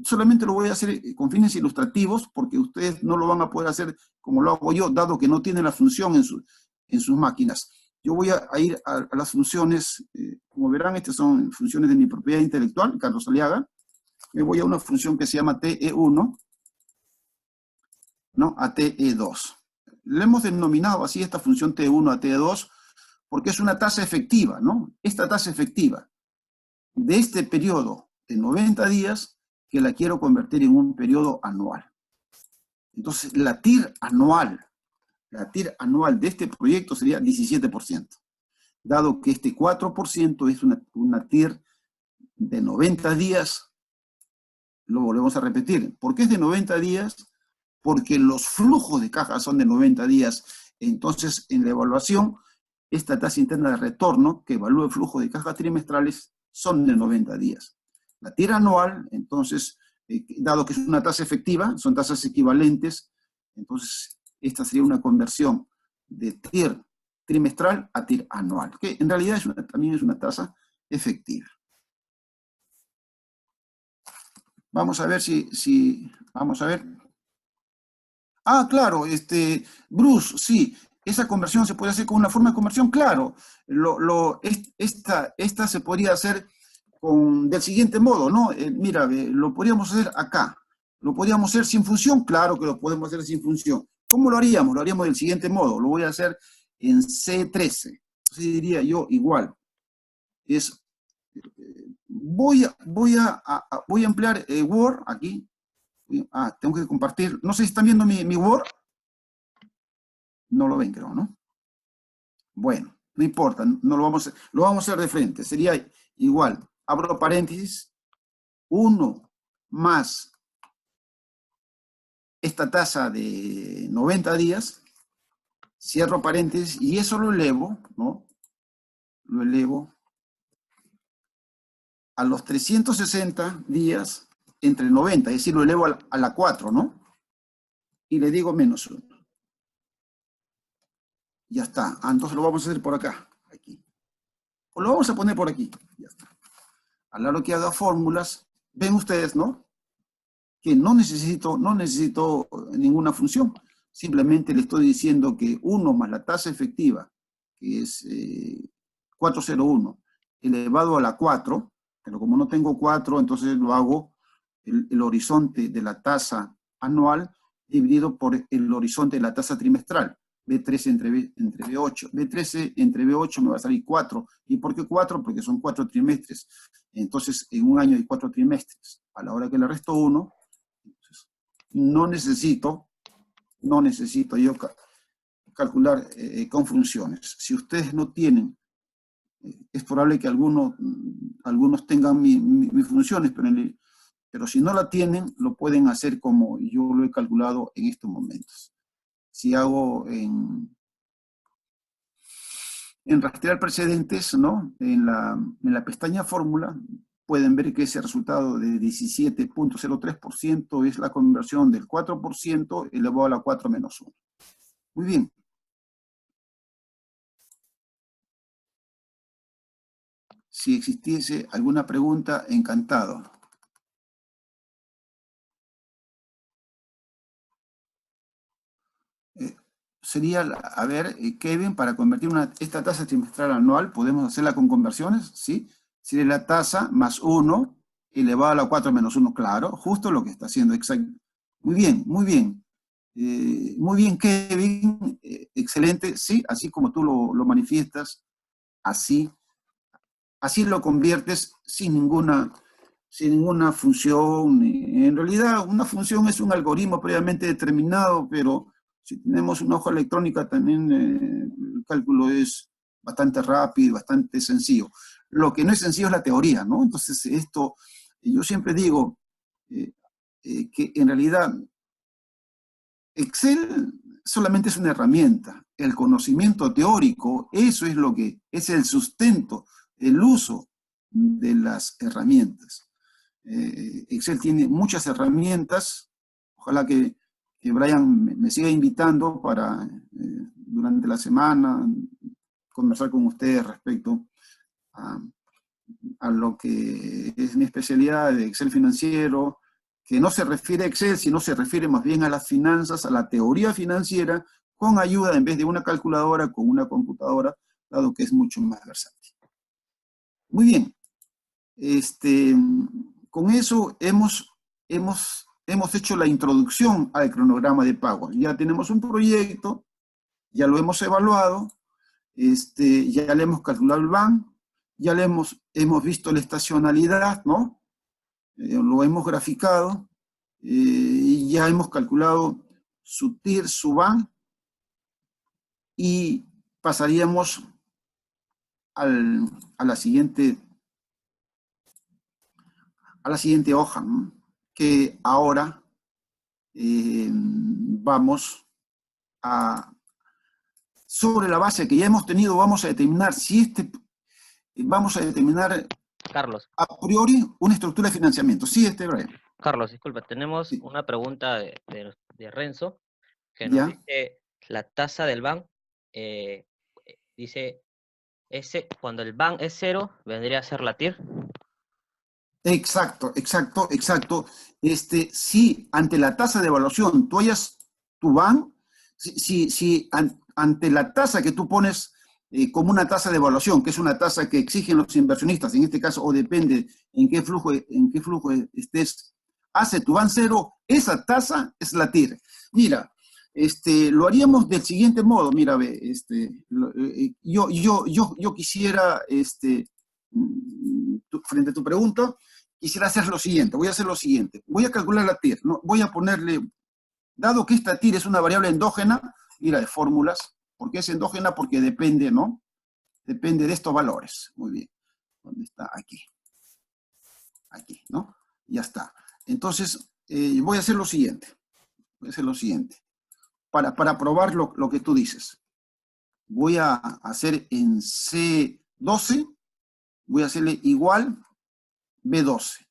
Solamente lo voy a hacer con fines ilustrativos, porque ustedes no lo van a poder hacer como lo hago yo, dado que no tienen la función en sus máquinas. Yo voy a ir a las funciones, como verán, estas son funciones de mi propiedad intelectual, Carlos Aliaga. Me voy a una función que se llama TE1, ¿no? A TE2. Le hemos denominado así esta función T1 a T2 porque es una tasa efectiva, ¿no? Esta tasa efectiva de este periodo de 90 días que la quiero convertir en un periodo anual. Entonces, la TIR anual de este proyecto sería 17%, dado que este 4% es una TIR de 90 días. Lo volvemos a repetir. ¿Por qué es de 90 días? Porque los flujos de caja son de 90 días. Entonces, en la evaluación, esta tasa interna de retorno, que evalúa el flujo de caja trimestrales, son de 90 días. La TIR anual, entonces, dado que es una tasa efectiva, son tasas equivalentes, entonces esta sería una conversión de TIR trimestral a TIR anual, que en realidad también es una tasa efectiva. Vamos a ver vamos a ver. Ah, claro, Bruce, sí, esa conversión se puede hacer con una forma de conversión, claro. Esta se podría hacer del siguiente modo, ¿no? Mira, lo podríamos hacer acá. ¿Lo podríamos hacer sin función? Claro que lo podemos hacer sin función. ¿Cómo lo haríamos? Lo haríamos del siguiente modo. Lo voy a hacer en C13. Así diría yo igual. Voy a emplear Word aquí. Tengo que compartir. No sé si están viendo mi Word. No lo ven, creo, ¿no? Bueno, no importa. No lo vamos a hacer de frente. Sería igual. Abro paréntesis. 1 más esta tasa de 90 días. Cierro paréntesis. Y eso lo elevo, ¿no? Lo elevo a los 360 días entre 90, es decir, lo elevo a la 4, ¿no? Y le digo menos 1. Ya está. Entonces lo vamos a hacer por acá, aquí. O lo vamos a poner por aquí. Ya está. A la hora que haga fórmulas, ven ustedes, ¿no? Que no necesito ninguna función. Simplemente le estoy diciendo que 1 más la tasa efectiva, que es 401, elevado a la 4, pero como no tengo 4, entonces lo hago el horizonte de la tasa anual dividido por el horizonte de la tasa trimestral. B13 entre B8. B13 entre B8 me va a salir 4. ¿Y por qué 4? Porque son 4 trimestres. Entonces, en un año hay 4 trimestres. A la hora que le resto 1, entonces, no necesito yo calcular con funciones. Si ustedes no tienen, es probable que algunos tengan mis funciones, pero si no la tienen, lo pueden hacer como yo lo he calculado en estos momentos. Si hago en rastrear precedentes, ¿no? En la pestaña fórmula, pueden ver que ese resultado de 17.03% es la conversión del 4% elevado a la 4 menos 1. Muy bien. Si existiese alguna pregunta, encantado. Sería, a ver, Kevin, para convertir esta tasa trimestral anual, ¿podemos hacerla con conversiones? ¿Sí? Sería la tasa más 1 elevado a la 4 menos 1, claro, justo lo que está haciendo, exacto. Muy bien, muy bien. Muy bien, Kevin, excelente, sí, así como tú lo manifiestas, así lo conviertes sin ninguna función. En realidad, una función es un algoritmo previamente determinado, pero si tenemos una hoja electrónica también el cálculo es bastante rápido, bastante sencillo. Lo que no es sencillo es la teoría, ¿no? Entonces, yo siempre digo que en realidad Excel solamente es una herramienta. El conocimiento teórico, eso es lo que es el sustento, el uso de las herramientas. Excel tiene muchas herramientas. Ojalá que Brian me siga invitando para durante la semana conversar con ustedes respecto a lo que es mi especialidad de Excel financiero, que no se refiere a Excel, sino se refiere más bien a las finanzas, a la teoría financiera, con ayuda en vez de una calculadora, con una computadora, dado que es mucho más versátil. Muy bien. Con eso hemos hecho la introducción al cronograma de pagos. Ya tenemos un proyecto, ya lo hemos evaluado, ya le hemos calculado el BAN, ya le hemos visto la estacionalidad, ¿no? Lo hemos graficado, y ya hemos calculado su TIR, su BAN, y pasaríamos a la siguiente hoja, ¿no? Que ahora vamos sobre la base que ya hemos tenido, vamos a determinar Carlos. a priori una estructura de financiamiento. Sí, Brian. Carlos, disculpa, tenemos Sí. una pregunta de Renzo que nos ¿Ya? dice la tasa del BAN, dice, cuando el BAN es cero, vendría a ser la TIR. Exacto, exacto, exacto. Si ante la tasa de evaluación tú hayas tu BAN, ante la tasa que tú pones como una tasa de evaluación, que es una tasa que exigen los inversionistas, en este caso, o depende en qué flujo estés, hace tu BAN cero, esa tasa es la TIR. Mira, lo haríamos del siguiente modo, mira, ve, yo quisiera, frente a tu pregunta, quisiera hacer lo siguiente, voy a hacer lo siguiente, voy a calcular la TIR, ¿no? Voy a ponerle, dado que esta TIR es una variable endógena, mira, de fórmulas, ¿por qué es endógena? Porque depende, ¿no? Depende de estos valores, muy bien, ¿dónde está? Aquí, ¿no? Ya está. Entonces, voy a hacer lo siguiente, para probar lo que tú dices. Voy a hacer en C12, voy a hacerle igual B12.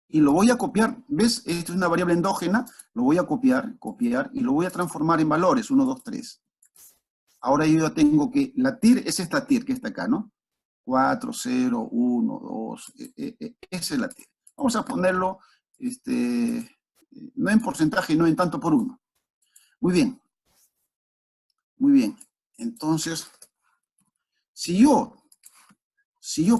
Y lo voy a copiar, ¿ves? Esto es una variable endógena, lo voy a copiar, y lo voy a transformar en valores, 1, 2, 3. Ahora yo ya tengo que, la TIR es esta TIR que está acá, ¿no? 4, 0, 1, 2, esa es la TIR. Vamos a ponerlo, no en porcentaje, no en tanto por uno. Muy bien, muy bien. Entonces, si yo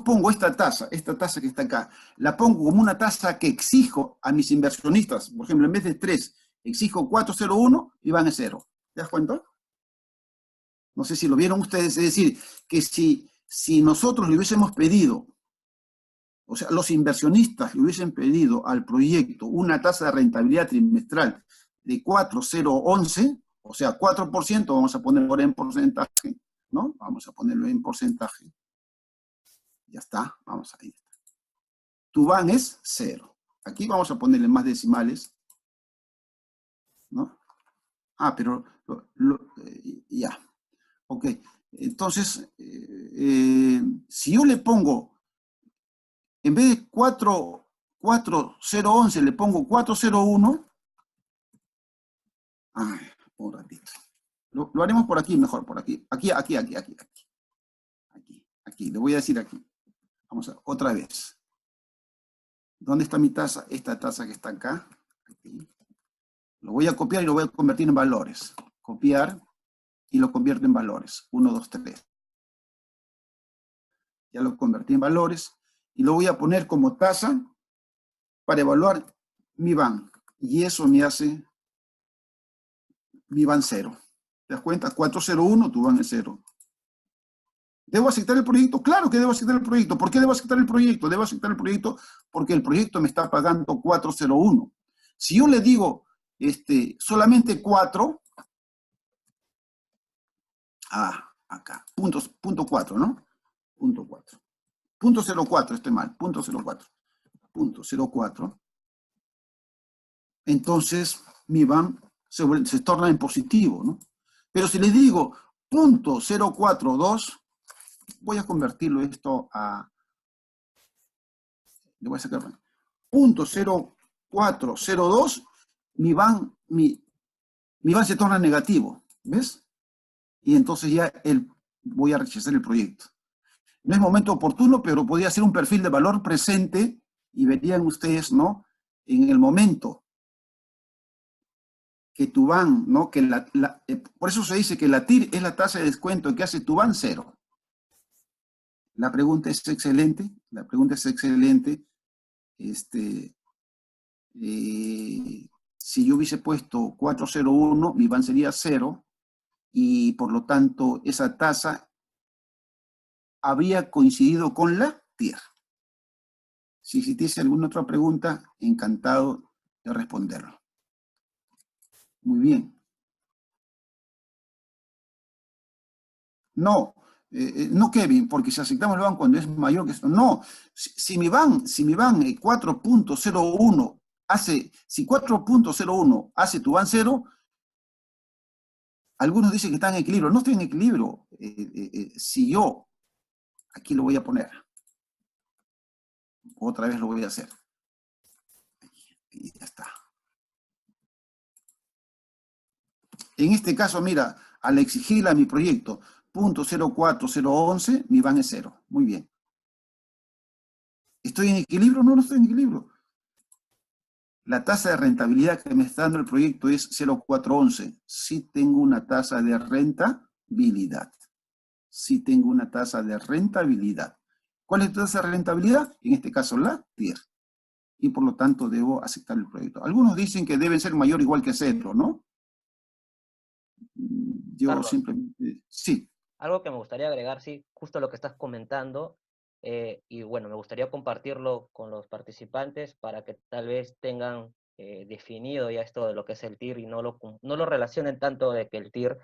pongo esta tasa que está acá, la pongo como una tasa que exijo a mis inversionistas, por ejemplo, en vez de 3, exijo 401 y van a 0. ¿Te das cuenta? No sé si lo vieron ustedes, es decir, que si nosotros le hubiésemos pedido, o sea, los inversionistas le hubiesen pedido al proyecto una tasa de rentabilidad trimestral de 4,011, o sea, 4%, vamos a ponerlo en porcentaje, ¿no? Vamos a ponerlo en porcentaje. Ya está, vamos a ir. Tu BAN es 0. Aquí vamos a ponerle más decimales, ¿no? Ah, pero ya. Ok. Entonces, si yo le pongo, en vez de 4011, le pongo 401. Ay, un ratito. Lo haremos por aquí mejor, por aquí. Aquí. Le voy a decir aquí. Vamos a ver, otra vez. ¿Dónde está mi tasa? Esta tasa que está acá. Aquí. Lo voy a copiar y lo voy a convertir en valores. Copiar y lo convierto en valores. 1, 2, 3. Ya lo convertí en valores y lo voy a poner como tasa para evaluar mi BAN. Y eso me hace mi BAN 0. ¿Te das cuenta? 401, tu BAN es 0. ¿Debo aceptar el proyecto? Claro que debo aceptar el proyecto. ¿Por qué debo aceptar el proyecto? Debo aceptar el proyecto porque el proyecto me está pagando 401. Si yo le digo solamente 4, acá, punto 4, ¿no? Punto 4. Punto 04, estoy mal, punto 04. Punto 04. Entonces, mi BAN se torna en positivo, ¿no? Pero si le digo punto 042, voy a convertirlo esto a, le voy a sacar, punto 0402, mi BAN se torna negativo, ¿ves? Y entonces ya voy a rechazar el proyecto. No es momento oportuno, pero podría ser un perfil de valor presente y verían ustedes, ¿no? En el momento que tu BAN, ¿no? Por eso se dice que la TIR es la tasa de descuento que hace tu BAN 0. La pregunta es excelente, si yo hubiese puesto 401, mi BAN sería 0, y por lo tanto esa tasa habría coincidido con la TIR. Si existiese alguna otra pregunta, encantado de responderlo. Muy bien. No, no Kevin, porque si aceptamos el BAN cuando es mayor que esto, no. Si mi BAN 4.01 si 4.01 hace tu BAN 0, algunos dicen que está en equilibrio. No estoy en equilibrio. Si yo, aquí lo voy a poner. Otra vez lo voy a hacer. Y ya está. En este caso, mira, al exigirle a mi proyecto .04011, mi van es 0. Muy bien. ¿Estoy en equilibrio? No, no estoy en equilibrio. La tasa de rentabilidad que me está dando el proyecto es 0,411. Sí tengo una tasa de rentabilidad. Sí tengo una tasa de rentabilidad. ¿Cuál es la tasa de rentabilidad? En este caso, la TIR. Y por lo tanto, debo aceptar el proyecto. Algunos dicen que deben ser mayor o igual que 0, ¿no? Yo Carlos, simplemente... Sí. algo que me gustaría agregar, sí, justo lo que estás comentando, y bueno, me gustaría compartirlo con los participantes para que tal vez tengan definido ya esto de lo que es el TIR y no lo relacionen tanto de que el TIR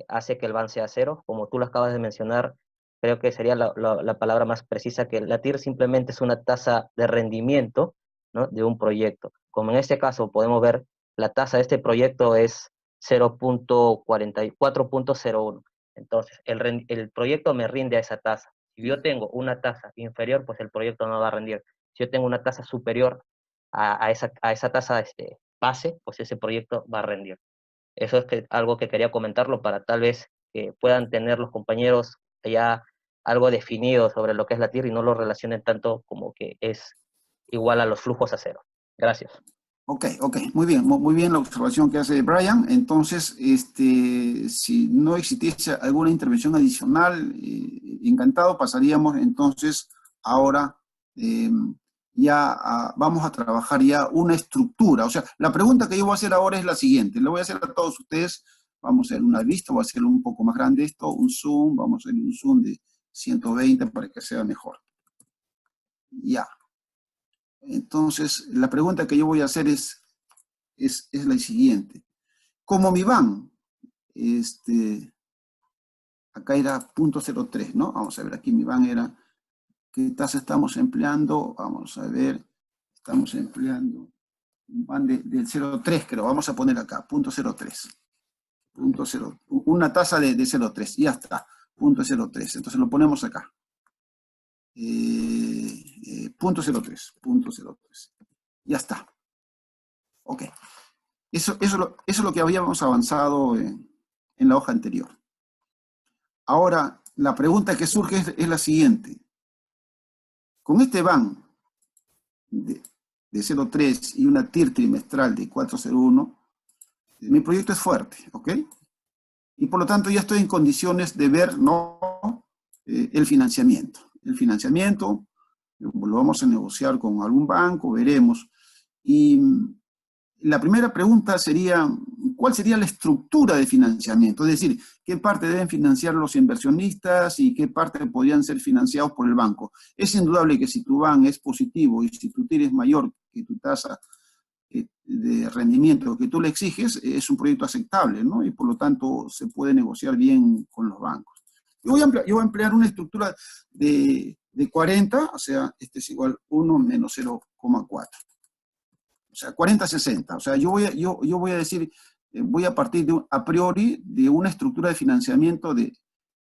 hace que el BAN sea 0, como tú lo acabas de mencionar. Creo que sería la palabra más precisa, que la TIR simplemente es una tasa de rendimiento, ¿no?, de un proyecto. Como en este caso podemos ver, la tasa de este proyecto es 0,4.01. Entonces, el proyecto me rinde a esa tasa. Si yo tengo una tasa inferior, pues el proyecto no va a rendir. Si yo tengo una tasa superior a esa tasa base, pues ese proyecto va a rendir. Eso es algo que quería comentarlo para tal vez que puedan tener los compañeros ya algo definido sobre lo que es la TIR y no lo relacionen tanto como que es igual a los flujos a 0. Gracias. Ok, muy bien la observación que hace Brian. Entonces, si no existiese alguna intervención adicional, encantado, pasaríamos entonces ahora vamos a trabajar ya una estructura. O sea, la pregunta que yo voy a hacer ahora es la siguiente, le voy a hacer a todos ustedes, vamos a hacer una vista, voy a hacerlo un poco más grande esto, un zoom, vamos a hacer un zoom de 120 para que sea mejor. Ya. Entonces, la pregunta que yo voy a hacer es la siguiente. Como mi van, acá era .03, ¿no? Vamos a ver, aquí mi van era, ¿qué tasa estamos empleando? Vamos a ver, estamos empleando un van del 0,3, creo, vamos a poner acá, .03. Una tasa de 0,3, ya está, .03, entonces lo ponemos acá. .03, ya está. Ok. Eso es lo que habíamos avanzado en la hoja anterior. Ahora, la pregunta que surge es la siguiente. Con este van de 0,3 y una TIR trimestral de 4,01, mi proyecto es fuerte, ¿ok? Y por lo tanto ya estoy en condiciones de ver, ¿no?, el financiamiento. El financiamiento lo vamos a negociar con algún banco, veremos. Y la primera pregunta sería, ¿cuál sería la estructura de financiamiento? Es decir, ¿qué parte deben financiar los inversionistas y qué parte podrían ser financiados por el banco? Es indudable que si tu BAN es positivo y si tu TIR es mayor que tu tasa de rendimiento que tú le exiges, es un proyecto aceptable, ¿no? Y por lo tanto se puede negociar bien con los bancos. Yo voy a emplear una estructura de 40, o sea, este es igual 1 menos 0,4. O sea, 40-60. O sea, yo voy a decir, voy a partir a priori de una estructura de financiamiento de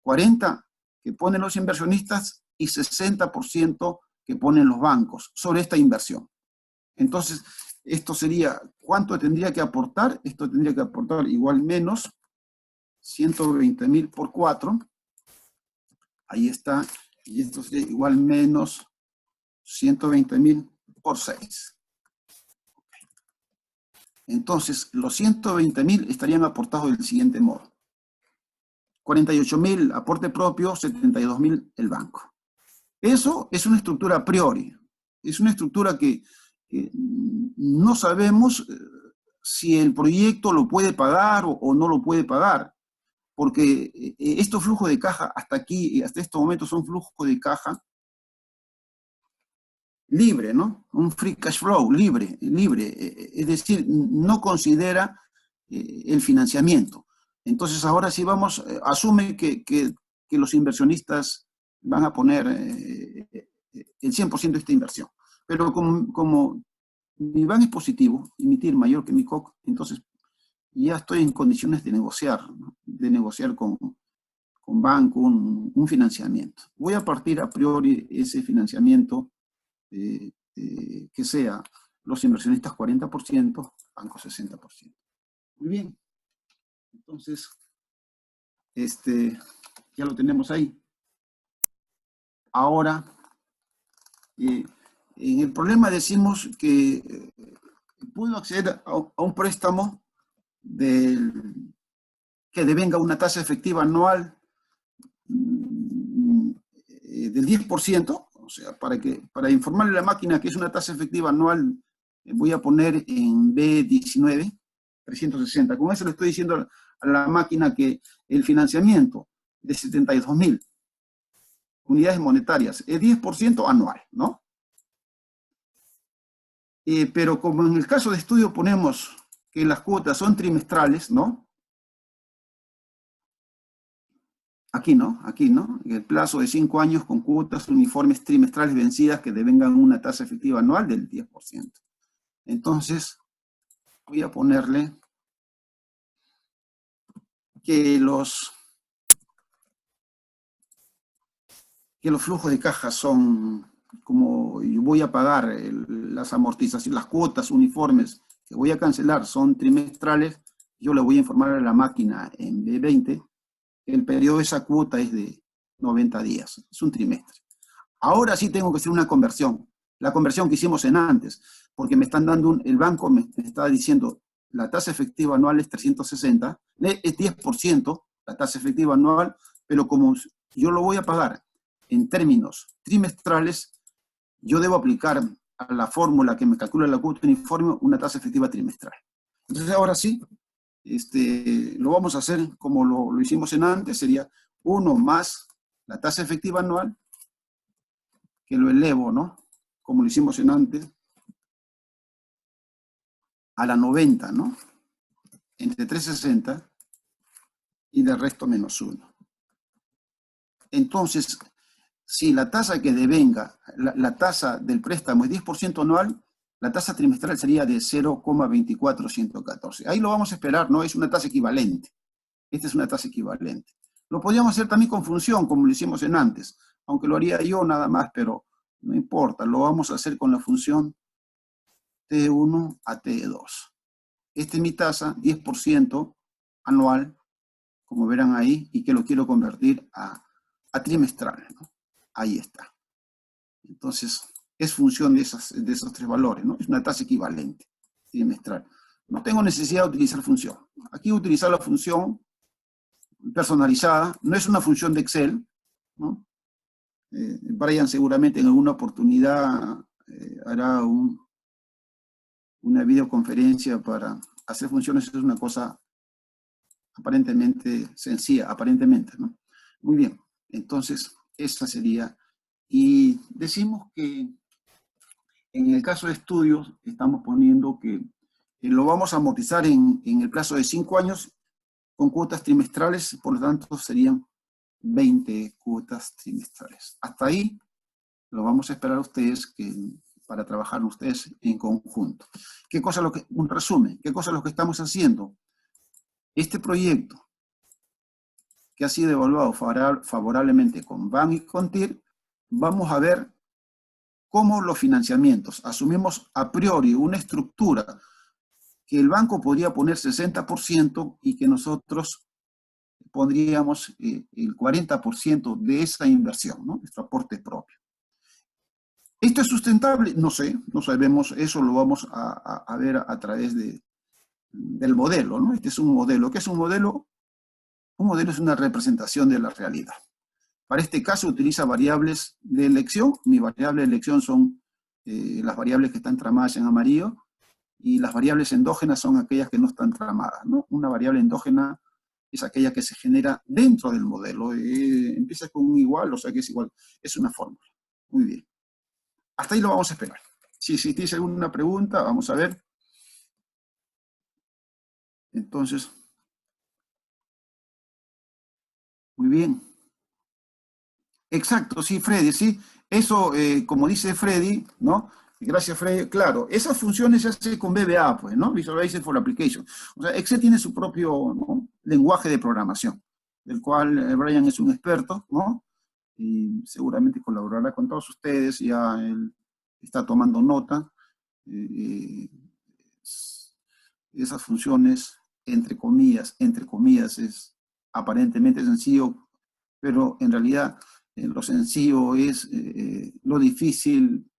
40 que ponen los inversionistas y 60% que ponen los bancos sobre esta inversión. Entonces, esto sería, ¿cuánto tendría que aportar? Esto tendría que aportar igual menos 120.000 por 4. Ahí está. Y esto sería igual menos 120.000 por 6. Entonces, los 120.000 estarían aportados del siguiente modo. 48.000 aporte propio, 72.000 el banco. Eso es una estructura a priori. Es una estructura que no sabemos si el proyecto lo puede pagar o no lo puede pagar. Porque estos flujos de caja hasta aquí, hasta este momento, son flujos de caja libre, ¿no? Un free cash flow libre. Es decir, no considera el financiamiento. Entonces ahora sí vamos, asume que los inversionistas van a poner el 100% de esta inversión. Pero como mi BAN es positivo, emitir mayor que mi COC, entonces ya estoy en condiciones de negociar, ¿no? De negociar con banco un financiamiento. Voy a partir a priori ese financiamiento que sea los inversionistas 40%, banco 60%. Muy bien. Entonces, ya lo tenemos ahí. Ahora, en el problema decimos que pudo acceder a un préstamo que devenga una tasa efectiva anual del 10%, o sea, para informarle a la máquina que es una tasa efectiva anual, voy a poner en B19, 360. Con eso le estoy diciendo a la máquina que el financiamiento de 72.000 unidades monetarias es 10% anual, ¿no? Pero como en el caso de estudio ponemos que las cuotas son trimestrales, ¿no? Aquí no, el plazo de 5 años con cuotas uniformes trimestrales vencidas que devengan una tasa efectiva anual del 10%. Entonces, voy a ponerle que los flujos de caja son, como yo voy a pagar las amortizaciones, las cuotas uniformes que voy a cancelar son trimestrales, yo le voy a informar a la máquina en B20 que el periodo de esa cuota es de 90 días, es un trimestre. Ahora sí tengo que hacer una conversión, la conversión que hicimos en antes, porque me están dando, el banco me está diciendo la tasa efectiva anual es 360, es 10% la tasa efectiva anual, pero como yo lo voy a pagar en términos trimestrales, yo debo aplicar a la fórmula que me calcula la cuota uniforme una tasa efectiva trimestral. Entonces ahora sí, lo vamos a hacer como lo hicimos en antes, sería 1 más la tasa efectiva anual, que lo elevo, ¿no? Como lo hicimos en antes, a la 90, ¿no? Entre 360 y del resto menos 1. Entonces, si la tasa que devenga, la tasa del préstamo es 10% anual, la tasa trimestral sería de 0,24114. Ahí lo vamos a esperar, ¿no? Es una tasa equivalente. Esta es una tasa equivalente. Lo podríamos hacer también con función, como lo hicimos en antes, aunque lo haría yo nada más, pero no importa, lo vamos a hacer con la función T1 a T2. Esta es mi tasa, 10% anual, como verán ahí, y que lo quiero convertir a trimestral, ¿no? Ahí está. Entonces, es función de esos 3 valores, ¿no? Es una tasa equivalente, trimestral. No tengo necesidad de utilizar función. Aquí utilizar la función personalizada, no es una función de Excel, ¿no? Brian seguramente en alguna oportunidad hará una videoconferencia para hacer funciones, es una cosa aparentemente sencilla, aparentemente, ¿no? Muy bien, entonces esta sería, y decimos que en el caso de estudios estamos poniendo que lo vamos a amortizar en el plazo de 5 años con cuotas trimestrales, por lo tanto serían 20 cuotas trimestrales. Hasta ahí lo vamos a esperar a ustedes para trabajar ustedes en conjunto. Un resumen, ¿qué cosa es lo que estamos haciendo? Este proyecto que ha sido evaluado favorablemente con BAN y con TIR, vamos a ver cómo los financiamientos, asumimos a priori una estructura que el banco podría poner 60% y que nosotros pondríamos el 40% de esa inversión, ¿no? Nuestro aporte propio. ¿Esto es sustentable? No sé, no sabemos, eso lo vamos a ver a través del modelo, ¿no? Este es un modelo. ¿Qué es un modelo? Un modelo es una representación de la realidad. Para este caso utiliza variables de elección. Mi variable de elección son las variables que están tramadas en amarillo, y las variables endógenas son aquellas que no están tramadas, ¿no? Una variable endógena es aquella que se genera dentro del modelo. Empieza con un igual, o sea que es igual. Es una fórmula. Muy bien. Hasta ahí lo vamos a esperar. Si existiese alguna pregunta, vamos a ver. Entonces, muy bien. Exacto, sí, Freddy, sí. Eso, como dice Freddy, ¿no? Gracias, Freddy. Claro, esas funciones se hacen con VBA, pues, ¿no? Visualizer for Application. O sea, Excel tiene su propio, ¿no?, lenguaje de programación, del cual Brian es un experto, ¿no? Y seguramente colaborará con todos ustedes, ya él está tomando nota. esas funciones, entre comillas, es aparentemente sencillo, pero en realidad lo sencillo es lo difícil,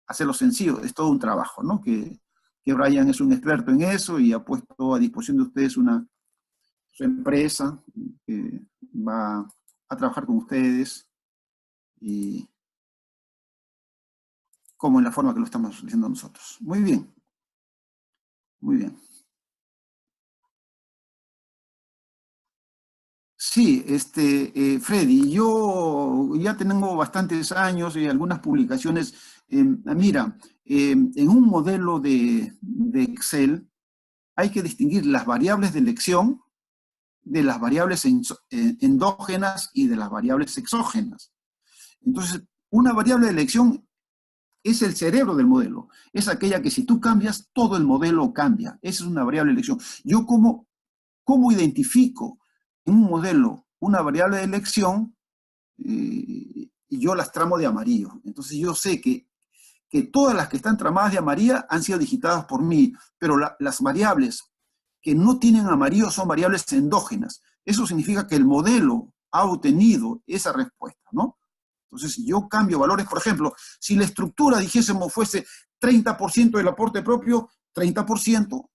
hacerlo sencillo, es todo un trabajo, ¿no? Que Brian es un experto en eso y ha puesto a disposición de ustedes su empresa que va a trabajar con ustedes y como en la forma que lo estamos haciendo nosotros. Muy bien. Muy bien. Sí, Freddy, yo ya tengo bastantes años y algunas publicaciones. Mira, en un modelo de Excel hay que distinguir las variables de elección de las variables endógenas y de las variables exógenas. Entonces, una variable de elección es el cerebro del modelo. Es aquella que si tú cambias, todo el modelo cambia. Esa es una variable de elección. Yo ¿cómo identifico en un modelo una variable de elección? Y yo las tramo de amarillo. Entonces yo sé que todas las que están tramadas de amarillo han sido digitadas por mí, pero las variables que no tienen amarillo son variables endógenas. Eso significa que el modelo ha obtenido esa respuesta, ¿no? Entonces, si yo cambio valores, por ejemplo, si la estructura, dijésemos, fuese 30% del aporte propio, 30%,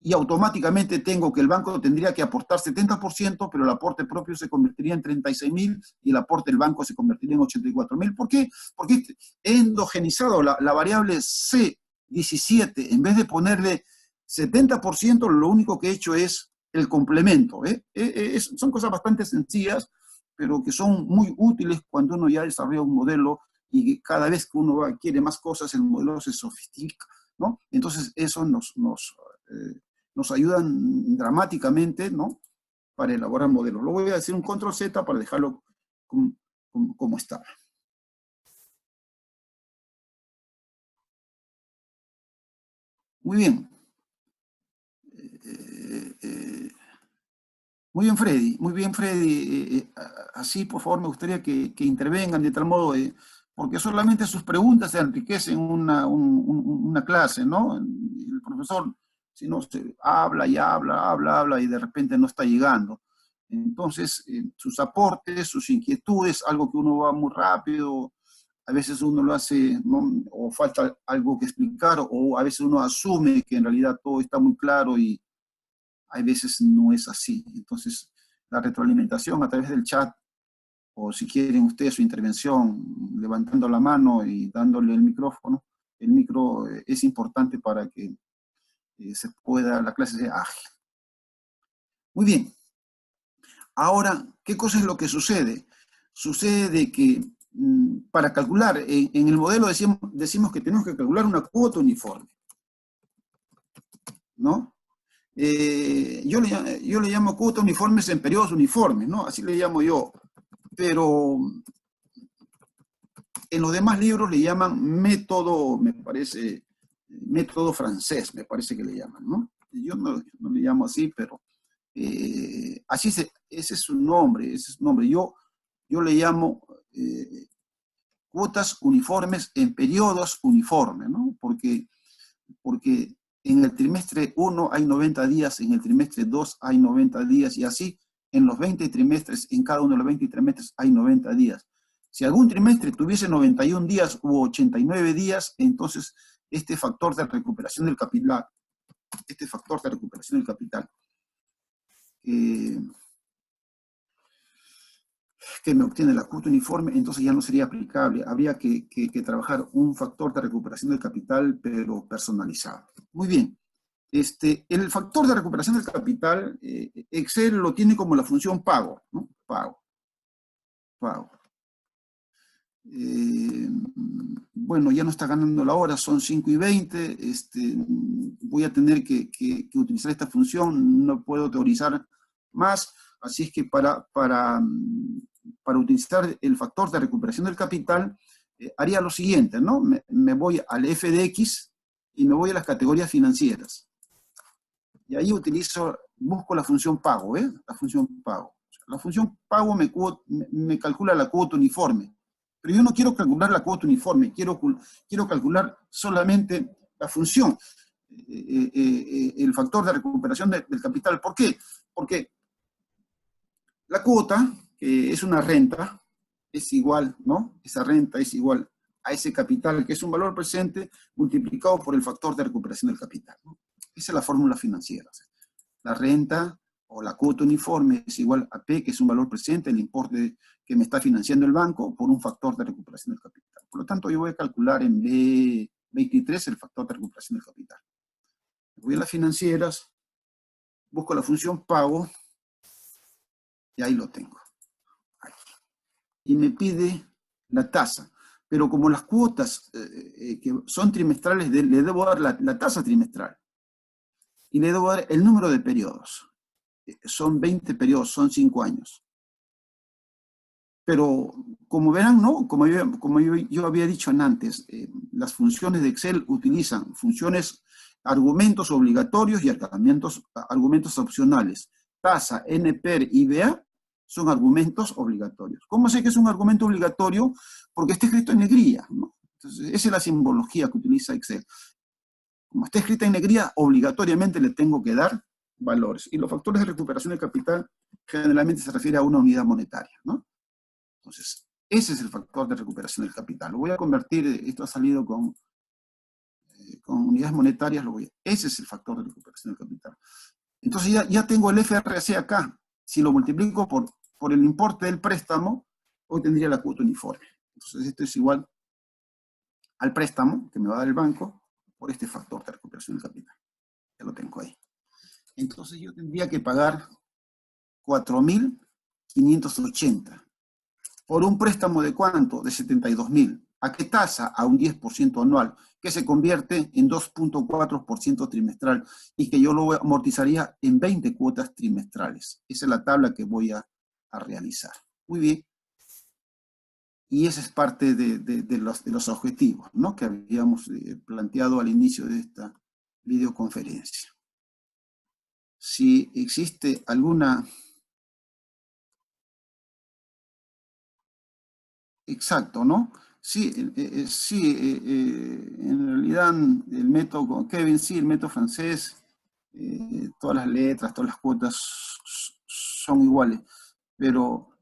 y automáticamente tengo que el banco tendría que aportar 70%, pero el aporte propio se convertiría en 36.000 y el aporte del banco se convertiría en 84.000. ¿Por qué? Porque he endogenizado la variable C17. En vez de ponerle 70%, lo único que he hecho es el complemento. Son cosas bastante sencillas, pero que son muy útiles cuando uno ya desarrolla un modelo y cada vez que uno quiere más cosas, el modelo se sofistica, ¿no? Entonces, eso nos ayudan dramáticamente, ¿no? Para elaborar modelos. Lo voy a decir un control Z para dejarlo como está. Muy bien. Muy bien, Freddy. Muy bien, Freddy. Así, por favor, me gustaría que intervengan de tal modo, porque solamente sus preguntas se enriquecen una clase, ¿no? El profesor, si no, habla y habla y de repente no está llegando. Entonces, sus aportes, sus inquietudes, algo que uno va muy rápido, a veces uno lo hace, ¿no? O falta algo que explicar, o a veces uno asume que en realidad todo está muy claro y hay veces no es así. Entonces, la retroalimentación a través del chat, o si quieren ustedes su intervención, levantando la mano y dándole el micrófono, el micro es importante para que la clase sea ágil. Muy bien. Ahora, ¿qué cosa es lo que sucede? Sucede de que para calcular, en el modelo decimos que tenemos que calcular una cuota uniforme, ¿no? Yo le llamo cuotas uniformes en periodos uniformes, ¿no? Así le llamo yo. Pero en los demás libros le llaman método, me parece, método francés, me parece que le llaman, ¿no? Yo no le llamo así, pero ese es su nombre, Yo le llamo cuotas uniformes en periodos uniformes, ¿no? Porque en el trimestre 1 hay 90 días, en el trimestre 2 hay 90 días, y así en los 20 trimestres, en cada uno de los 20 trimestres hay 90 días. Si algún trimestre tuviese 91 días u 89 días, entonces este factor de recuperación del capital, que me obtiene la cuota uniforme, entonces ya no sería aplicable. Habría que trabajar un factor de recuperación del capital, pero personalizado. Muy bien. El factor de recuperación del capital, Excel lo tiene como la función pago, ¿no? Pago. Bueno, ya no está ganando la hora, son 5:20. Voy a tener que utilizar esta función, no puedo teorizar más, así es que para utilizar el factor de recuperación del capital, haría lo siguiente, ¿no? Me voy al f de x y me voy a las categorías financieras. Y ahí busco la función pago, ¿eh? La función pago. La función pago me calcula la cuota uniforme. Pero yo no quiero calcular la cuota uniforme, quiero calcular solamente la función, el factor de recuperación del capital. ¿Por qué? Porque la cuota, que es una renta, es igual, ¿no? Esa renta es igual a ese capital, que es un valor presente, multiplicado por el factor de recuperación del capital, ¿no? Esa es la fórmula financiera. O sea, la renta o la cuota uniforme es igual a P, que es un valor presente, el importe que me está financiando el banco, por un factor de recuperación del capital. Por lo tanto, yo voy a calcular en B23 el factor de recuperación del capital. Voy a las financieras, busco la función pago, y ahí lo tengo. Y me pide la tasa. Pero como las cuotas que son trimestrales, le debo dar la tasa trimestral. Y le debo dar el número de periodos. Son 20 periodos, son 5 años. Pero, como verán, ¿no? Como yo había dicho antes, las funciones de Excel utilizan argumentos obligatorios y argumentos opcionales. Tasa, NPER y BA son argumentos obligatorios. ¿Cómo sé que es un argumento obligatorio? Porque está escrito en negrilla, ¿no? Entonces, esa es la simbología que utiliza Excel. Como está escrita en negrilla, obligatoriamente le tengo que dar valores. Y los factores de recuperación de capital generalmente se refiere a una unidad monetaria, ¿no? Entonces, ese es el factor de recuperación del capital. Lo voy a convertir, esto ha salido con unidades monetarias, ese es el factor de recuperación del capital. Entonces ya tengo el FRC acá. Si lo multiplico por el importe del préstamo, hoy tendría la cuota uniforme. Entonces esto es igual al préstamo que me va a dar el banco por este factor de recuperación del capital. Ya lo tengo ahí. Entonces yo tendría que pagar 4.580. ¿Por un préstamo de cuánto? De 72.000. ¿A qué tasa? A un 10% anual, que se convierte en 2.4% trimestral y que yo lo amortizaría en 20 cuotas trimestrales. Esa es la tabla que voy a realizar. Muy bien. Y esa es parte de los objetivos, ¿no? Que habíamos planteado al inicio de esta videoconferencia. Si existe alguna... Exacto, ¿no? Sí, en realidad el método con Kevin, sí, el método francés, todas las letras, todas las cuotas son iguales, pero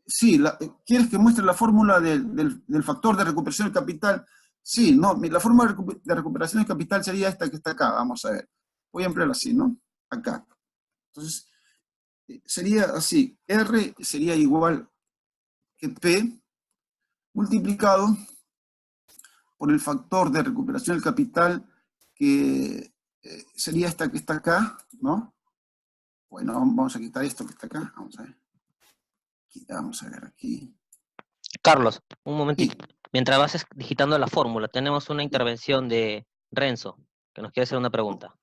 sí, ¿quieres que muestre la fórmula del factor de recuperación del capital? Sí, no, la fórmula de recuperación del capital sería esta que está acá, vamos a ver. Voy a emplearla así, ¿no? Acá. Entonces, sería así, R sería igual que P multiplicado por el factor de recuperación del capital, que sería esta que está acá, ¿no? Bueno, vamos a quitar esto que está acá, vamos a ver. Vamos a ver aquí. Carlos, un momentito. Sí. Mientras vas digitando la fórmula, tenemos una intervención de Renzo, que nos quiere hacer una pregunta.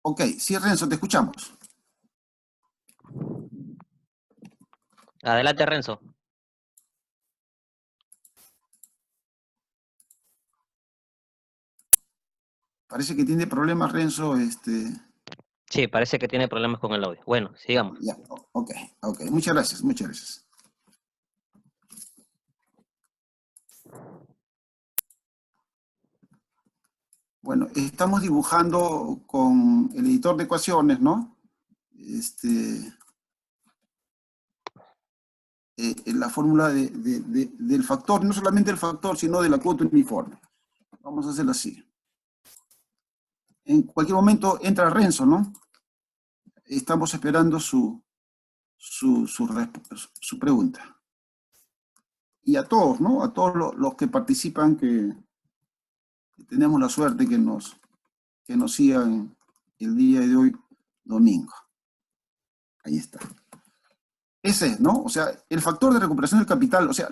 Ok, sí, Renzo, te escuchamos. Adelante, Renzo. Parece que tiene problemas, Renzo. Sí, parece que tiene problemas con el audio. Bueno, sigamos. Ya, ok. Muchas gracias, muchas gracias. Bueno, estamos dibujando con el editor de ecuaciones, ¿no? La fórmula del factor, no solamente del factor, sino de la cuota uniforme. Vamos a hacerlo así. En cualquier momento entra Renzo, ¿no? Estamos esperando su pregunta. Y a todos, ¿no? A todos los que participan, que tenemos la suerte que nos sigan el día de hoy, domingo. Ahí está. Ese es, ¿no? O sea, el factor de recuperación del capital, o sea,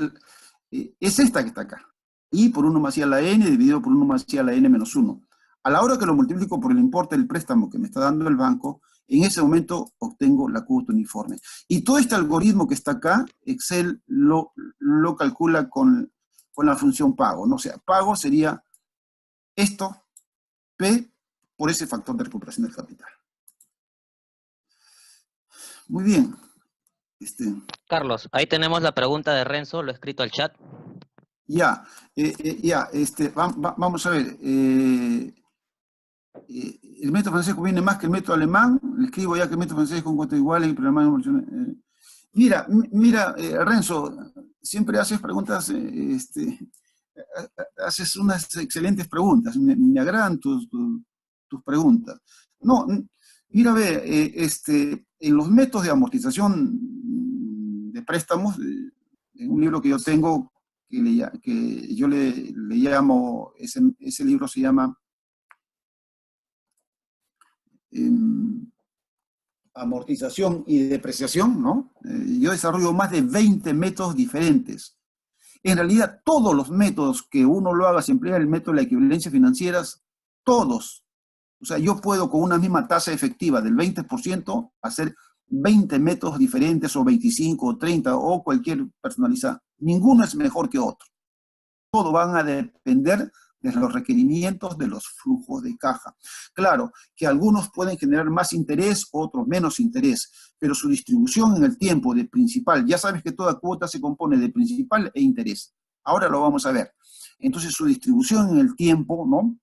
es esta que está acá. Y por 1 más I a la n dividido por 1 más I a la n menos 1. A la hora que lo multiplico por el importe del préstamo que me está dando el banco, en ese momento obtengo la cuota uniforme. Y todo este algoritmo que está acá, Excel lo calcula con la función pago, ¿no? O sea, pago sería esto, P, por ese factor de recuperación del capital. Muy bien. Carlos, ahí tenemos la pregunta de Renzo, lo he escrito al chat. Vamos a ver. el método francés conviene más que el método alemán. Le escribo ya que el método francés con cuotas iguales y programar. Mira, Renzo, siempre haces preguntas, haces unas excelentes preguntas. Me agradan tus preguntas. No, mira, ve, en los métodos de amortización de préstamos, en un libro que yo tengo, que yo le llamo, ese libro se llama amortización y depreciación, ¿no? Yo desarrollo más de 20 métodos diferentes. En realidad, todos los métodos que uno lo haga, se emplea el método de la equivalencia financieras, todos. O sea, yo puedo con una misma tasa efectiva del 20% hacer 20 métodos diferentes, o 25, o 30, o cualquier personalizado. Ninguno es mejor que otro. Todos van a depender de los requerimientos de los flujos de caja. Claro, que algunos pueden generar más interés, otros menos interés, pero su distribución en el tiempo de principal, ya sabes que toda cuota se compone de principal e interés. Ahora lo vamos a ver. Entonces su distribución en el tiempo, ¿no?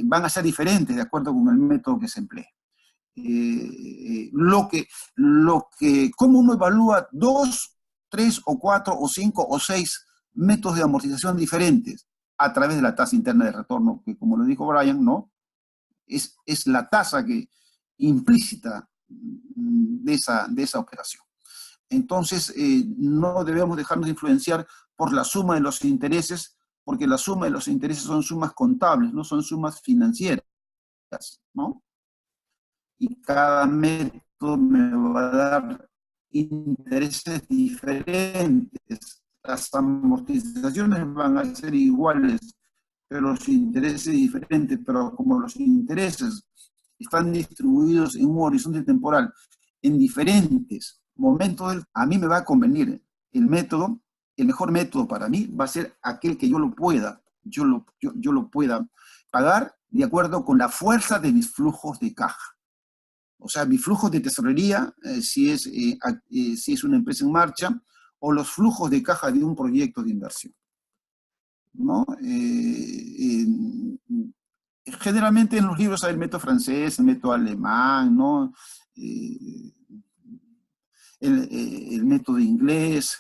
Van a ser diferentes de acuerdo con el método que se emplee. ¿Cómo uno evalúa 2, 3 o 4 o 5 o 6 métodos de amortización diferentes? A través de la tasa interna de retorno, que como lo dijo Brian, ¿no? Es la tasa implícita de esa operación. Entonces, no debemos dejarnos influenciar por la suma de los intereses, porque la suma de los intereses son sumas contables, no son sumas financieras, ¿no? Y cada método me va a dar intereses diferentes. Las amortizaciones van a ser iguales, pero los intereses diferentes. Pero como los intereses están distribuidos en un horizonte temporal en diferentes momentos, a mí me va a convenir el mejor método para mí va a ser aquel que yo lo pueda pagar de acuerdo con la fuerza de mis flujos de caja. O sea, mis flujos de tesorería, si es una empresa en marcha, o los flujos de caja de un proyecto de inversión, ¿no? Generalmente en los libros hay el método francés, el método alemán, ¿no? El método inglés,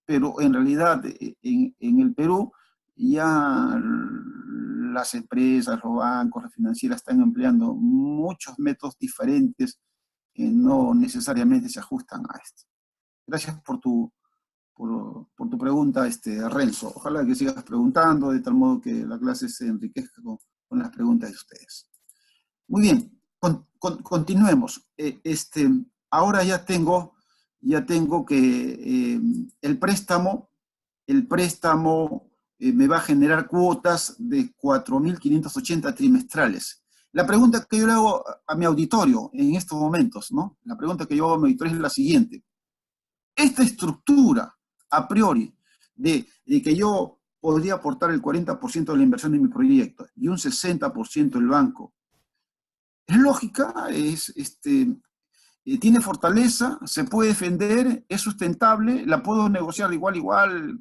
pero en realidad en el Perú ya las empresas, los bancos, las financieras están empleando muchos métodos diferentes que no necesariamente se ajustan a esto. Gracias por tu pregunta, Renzo. Ojalá que sigas preguntando, de tal modo que la clase se enriquezca con las preguntas de ustedes. Muy bien, continuemos. Ahora ya tengo que el préstamo me va a generar cuotas de 4.580 trimestrales. La pregunta que yo le hago a mi auditorio en estos momentos, ¿no? La pregunta que yo hago a mi auditorio es la siguiente. Esta estructura, a priori, de que yo podría aportar el 40% de la inversión de mi proyecto y un 60% el banco, ¿es lógica? ¿Tiene fortaleza? ¿Se puede defender? ¿Es sustentable? ¿La puedo negociar igual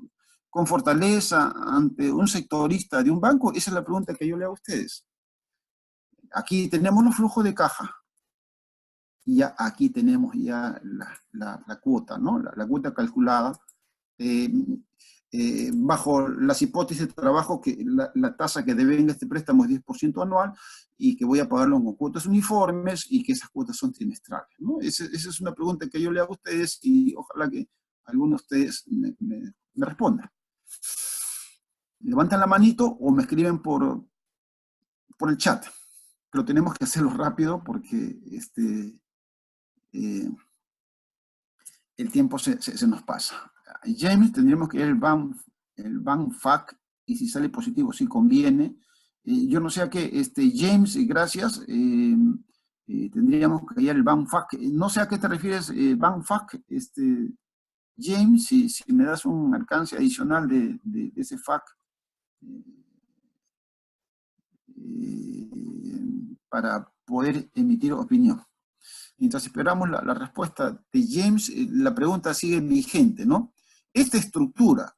con fortaleza ante un sectorista de un banco? Esa es la pregunta que yo le hago a ustedes. Aquí tenemos los flujos de caja. Y ya aquí tenemos ya la cuota, ¿no? La cuota calculada bajo las hipótesis de trabajo que la tasa que devenga este préstamo es 10% anual y que voy a pagarlo con cuotas uniformes y que esas cuotas son trimestrales, ¿no? Esa es una pregunta que yo le hago a ustedes y ojalá que algunos de ustedes me respondan. Levantan la manito o me escriben por el chat, pero tenemos que hacerlo rápido porque el tiempo se nos pasa. James, tendríamos que ir al BANFAC y si sale positivo, si conviene. Yo no sé a qué, James, gracias. Tendríamos que ir al BANFAC. No sé a qué te refieres, BANFAC, James, si me das un alcance adicional de ese FAC para poder emitir opinión. Mientras esperamos la respuesta de James, la pregunta sigue vigente, ¿no? Esta estructura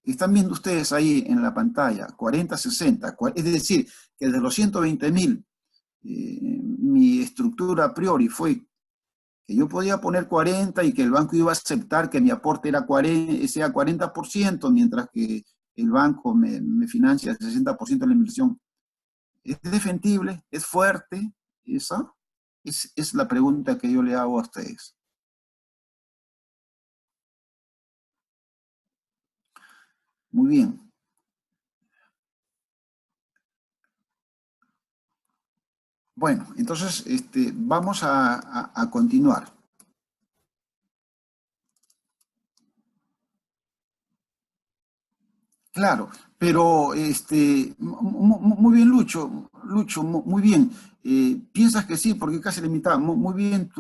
que están viendo ustedes ahí en la pantalla, 40, 60, es decir, que de los 120.000, mi estructura a priori fue que yo podía poner 40 y que el banco iba a aceptar que mi aporte era 40, sea 40%, mientras que el banco me financia el 60% de la inversión. ¿Es defendible? ¿Es fuerte? Esa es la pregunta que yo le hago a ustedes. Muy bien. Bueno, entonces vamos a continuar. Claro, pero muy bien, Lucho, muy bien. Piensas que sí, porque casi la mitad. Muy bien,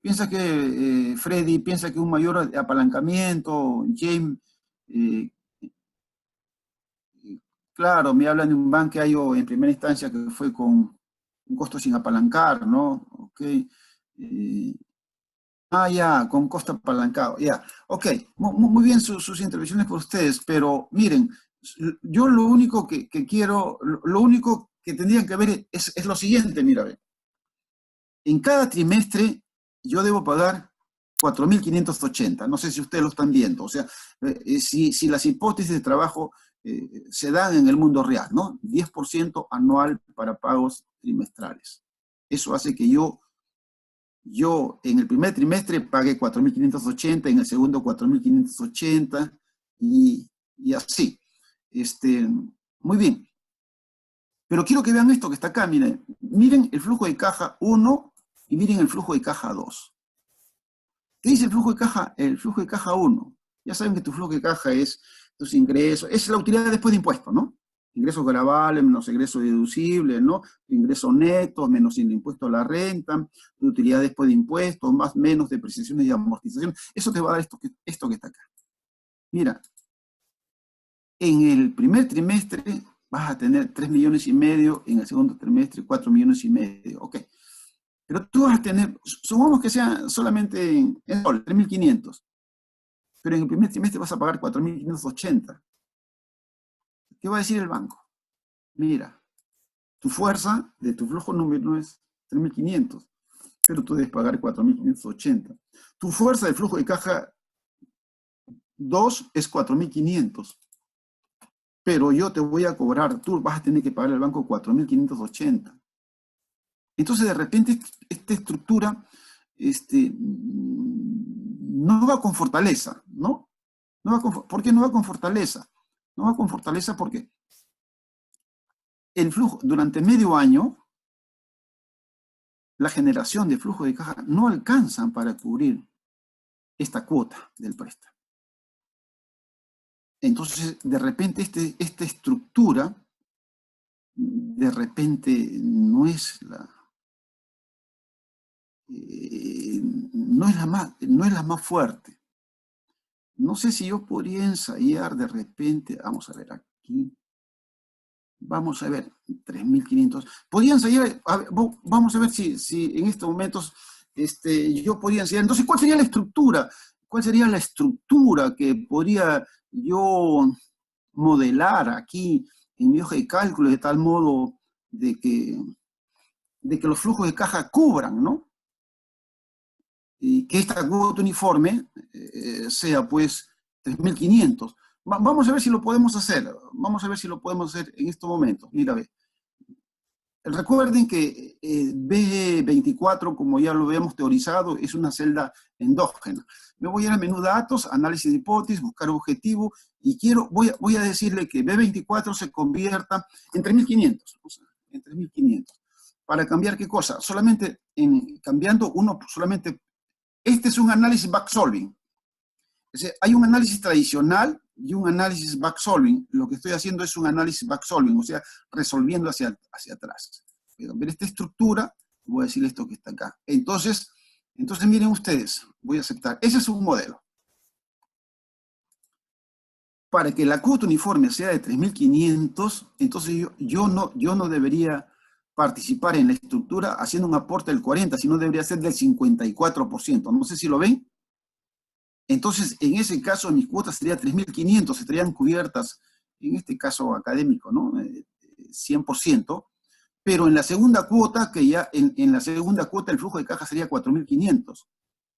piensas que Freddy piensa que un mayor apalancamiento, James, eh, claro, me hablan de un banqueo en primera instancia que fue con un costo sin apalancar, ¿no? Ok. Ya, con costo apalancado, ya. Ok, muy bien sus intervenciones por ustedes, pero miren, yo lo único que quiero, lo único que tendrían que ver es lo siguiente, mira, ve. En cada trimestre yo debo pagar 4.580, no sé si ustedes lo están viendo, o sea, si las hipótesis de trabajo se dan en el mundo real, ¿no? 10% anual para pagos trimestrales. Eso hace que yo en el primer trimestre pagué 4.580, en el segundo 4.580 y así. Muy bien. Pero quiero que vean esto que está acá, miren. Miren el flujo de caja 1 y miren el flujo de caja 2. ¿Qué dice el flujo de caja? El flujo de caja 1. Ya saben que tu flujo de caja es tus ingresos, es la utilidad después de impuestos, ¿no? Ingresos gravables menos ingresos deducibles, ¿no? Ingresos netos menos el impuesto a la renta, tu utilidad después de impuestos, más menos depreciaciones y amortizaciones. Eso te va a dar esto que está acá. Mira, en el primer trimestre vas a tener 3,5 millones, en el segundo trimestre 4,5 millones, ok. Pero tú vas a tener, supongamos que sea solamente en dólares, 3.500, pero en el primer trimestre vas a pagar 4.580. ¿Qué va a decir el banco? Mira, tu fuerza de tu flujo número es 3.500, pero tú debes pagar 4.580. Tu fuerza de flujo de caja 2 es 4.500, pero yo te voy a cobrar, tú vas a tener que pagar al banco 4.580. Entonces, de repente, esta estructura no va con fortaleza, ¿no? ¿Por qué no va con fortaleza? No va con fortaleza porque el flujo, durante medio año, la generación de flujo de caja no alcanzan para cubrir esta cuota del préstamo. Entonces, de repente, esta estructura, de repente, no es la más fuerte. No sé si yo podría ensayar de repente, vamos a ver aquí, vamos a ver, 3.500. Podría ensayar, vamos a ver si en estos momentos yo podría ensayar. Entonces, ¿cuál sería la estructura? ¿Cuál sería la estructura que podría yo modelar aquí en mi hoja de cálculo de tal modo de que los flujos de caja cubran, ¿no? Y que esta cuota uniforme sea pues 3.500. Vamos a ver si lo podemos hacer. Vamos a ver si lo podemos hacer en estos momentos. Mira, ve. Recuerden que B24, como ya lo habíamos teorizado, es una celda endógena. Me voy a ir al menú datos, análisis de hipótesis, buscar objetivo, y voy a decirle que B24 se convierta en 3.500. O sea, en 3.500. ¿Para cambiar qué cosa? Solamente cambiando uno, solamente. Este es un análisis backsolving. Es decir, hay un análisis tradicional y un análisis backsolving. Lo que estoy haciendo es un análisis backsolving, o sea, resolviendo hacia atrás. Pero ver esta estructura, voy a decir esto que está acá. Entonces miren ustedes, voy a aceptar. Ese es un modelo. Para que la cuota uniforme sea de 3.500, entonces yo no debería participar en la estructura haciendo un aporte del 40%, sino debería ser del 54%. No sé si lo ven. Entonces, en ese caso, mis cuotas serían 3.500, estarían cubiertas, en este caso académico, ¿no? 100%, pero en la segunda cuota, que ya en la segunda cuota el flujo de caja sería 4.500,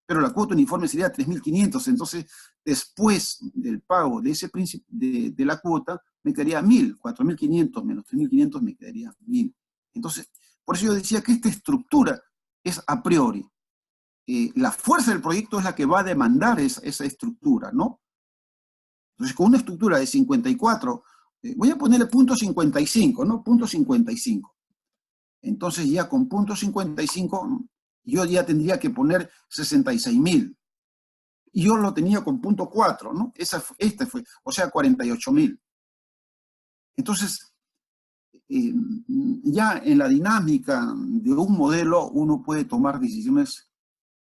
pero la cuota uniforme sería 3.500, entonces después del pago de ese de la cuota, me quedaría 1.000, 4.500 menos 3.500 me quedaría 1.000. Entonces, por eso yo decía que esta estructura es a priori. La fuerza del proyecto es la que va a demandar esa estructura, ¿no? Entonces, con una estructura de 54, voy a ponerle punto 55, ¿no? Punto 55. Entonces, ya con punto 55, yo ya tendría que poner 66.000. Y yo lo tenía con punto 4, ¿no? Este fue, o sea, 48.000. Entonces, ya en la dinámica de un modelo, uno puede tomar decisiones,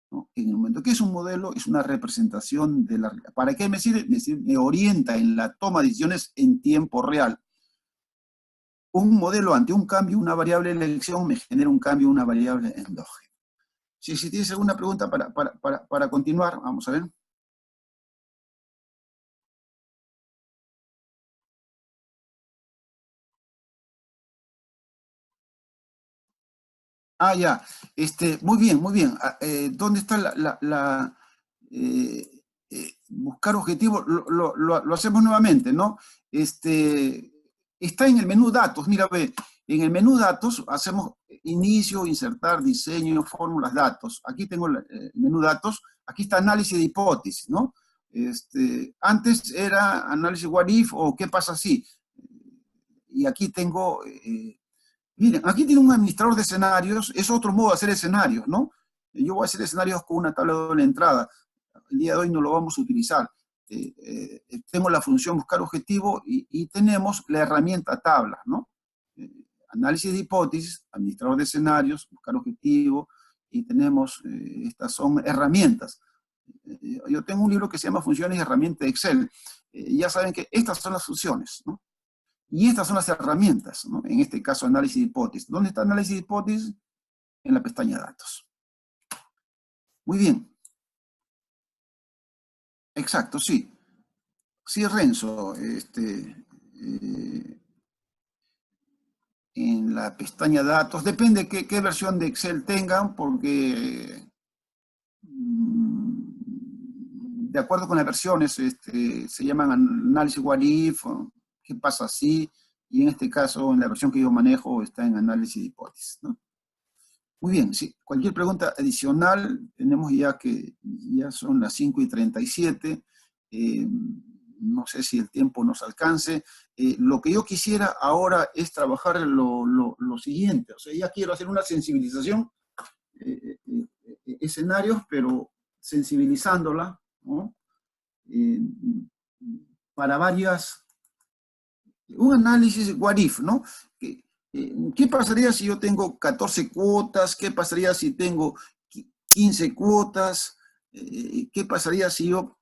¿no? En el momento que es un modelo, es una representación de la realidad. ¿Para qué me sirve? Me orienta en la toma de decisiones en tiempo real. Un modelo ante un cambio, una variable en la elección, me genera un cambio, una variable endógena. Si tienes alguna pregunta para continuar, vamos a ver. Ah, ya. Muy bien, muy bien. ¿Dónde está buscar objetivos? Lo hacemos nuevamente, ¿no? Está en el menú datos. Mira, ve, en el menú datos hacemos inicio, insertar, diseño, fórmulas, datos. Aquí tengo el menú datos. Aquí está análisis de hipótesis, ¿no? Antes era análisis what if o qué pasa si. Y aquí tengo... miren, aquí tiene un administrador de escenarios, es otro modo de hacer escenarios, ¿no? Yo voy a hacer escenarios con una tabla de doble entrada. El día de hoy no lo vamos a utilizar. Tengo la función buscar objetivo y tenemos la herramienta tabla, ¿no? Análisis de hipótesis, administrador de escenarios, buscar objetivo, y tenemos, estas son herramientas. Yo tengo un libro que se llama Funciones y Herramientas de Excel. Ya saben que estas son las funciones, ¿no? Y estas son las herramientas, ¿no? En este caso, análisis de hipótesis. ¿Dónde está análisis de hipótesis? En la pestaña datos. Muy bien. Exacto, sí. Sí, Renzo, en la pestaña datos, depende qué versión de Excel tengan, porque de acuerdo con las versiones, se llaman análisis what if, qué pasa si, y en este caso, en la versión que yo manejo, está en análisis de hipótesis, ¿no? Muy bien, sí. Cualquier pregunta adicional, tenemos ya que ya son las 5:37, no sé si el tiempo nos alcance. Lo que yo quisiera ahora es trabajar lo siguiente, o sea, ya quiero hacer una sensibilización, escenarios, pero sensibilizándola, ¿no? Para un análisis what if, ¿no? ¿Qué pasaría si yo tengo 14 cuotas? ¿Qué pasaría si tengo 15 cuotas? ¿Qué pasaría si yo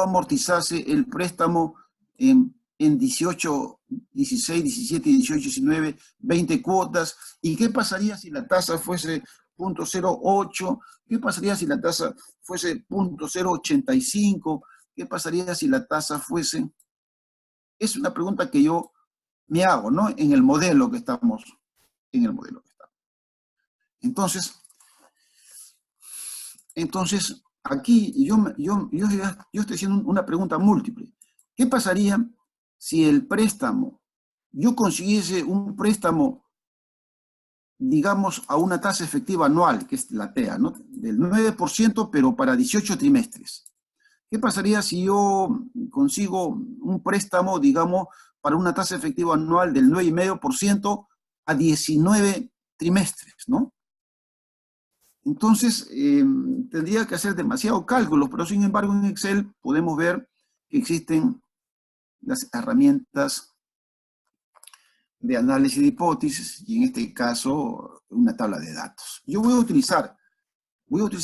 amortizase el préstamo en 18, 16, 17, 18, 19, 20 cuotas? ¿Y qué pasaría si la tasa fuese 0.08? ¿Qué pasaría si la tasa fuese 0.085? ¿Qué pasaría si la tasa fuese...? Es una pregunta que yo me hago, ¿no? En el modelo que estamos. Entonces aquí yo estoy haciendo una pregunta múltiple. ¿Qué pasaría si el préstamo, yo consiguiese un préstamo, digamos, a una tasa efectiva anual, que es la TEA, ¿no? Del 9%, pero para 18 trimestres. ¿Qué pasaría si yo consigo un préstamo, digamos, para una tasa efectiva anual del 9,5% a 19 trimestres, ¿no? Entonces, tendría que hacer demasiados cálculos, pero sin embargo en Excel podemos ver que existen las herramientas de análisis de hipótesis y en este caso una tabla de datos. Yo voy a utilizar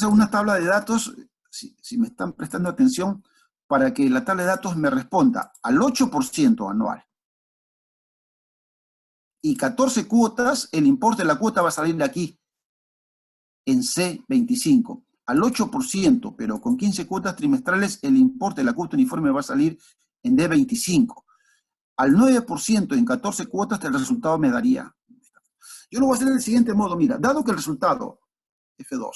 una tabla de datos, si me están prestando atención, para que la tabla de datos me responda al 8% anual. Y 14 cuotas, el importe de la cuota va a salir de aquí, en C25. al 8%, pero con 15 cuotas trimestrales, el importe de la cuota uniforme va a salir en D25. Al 9% en 14 cuotas, el resultado me daría. Yo lo voy a hacer del siguiente modo, mira, dado que el resultado, F2,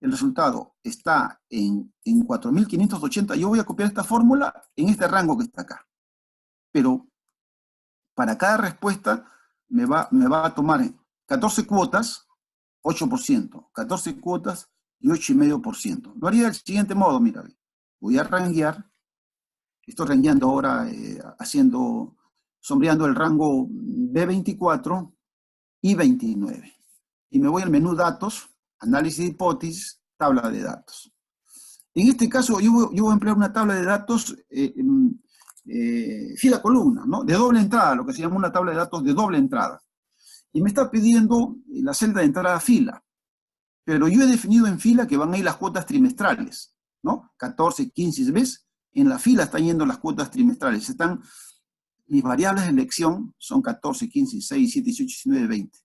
el resultado está en 4.580, yo voy a copiar esta fórmula en este rango que está acá. Pero para cada respuesta me va a tomar 14 cuotas, 8%, 14 cuotas y 8,5%. Lo haría del siguiente modo, mira, voy a ranguear, estoy rangueando ahora, sombreando el rango B24 y 29. Y me voy al menú datos, análisis de hipótesis, tabla de datos. En este caso yo voy a emplear una tabla de datos fila-columna, ¿no? De doble entrada, lo que se llama una tabla de datos de doble entrada. Y me está pidiendo la celda de entrada fila. Pero yo he definido en fila que van a ir las cuotas trimestrales, ¿no? 14, 15, ¿ves? En la fila están yendo las cuotas trimestrales. Mis variables de elección son 14, 15, 16, 17, 18, 19, 20.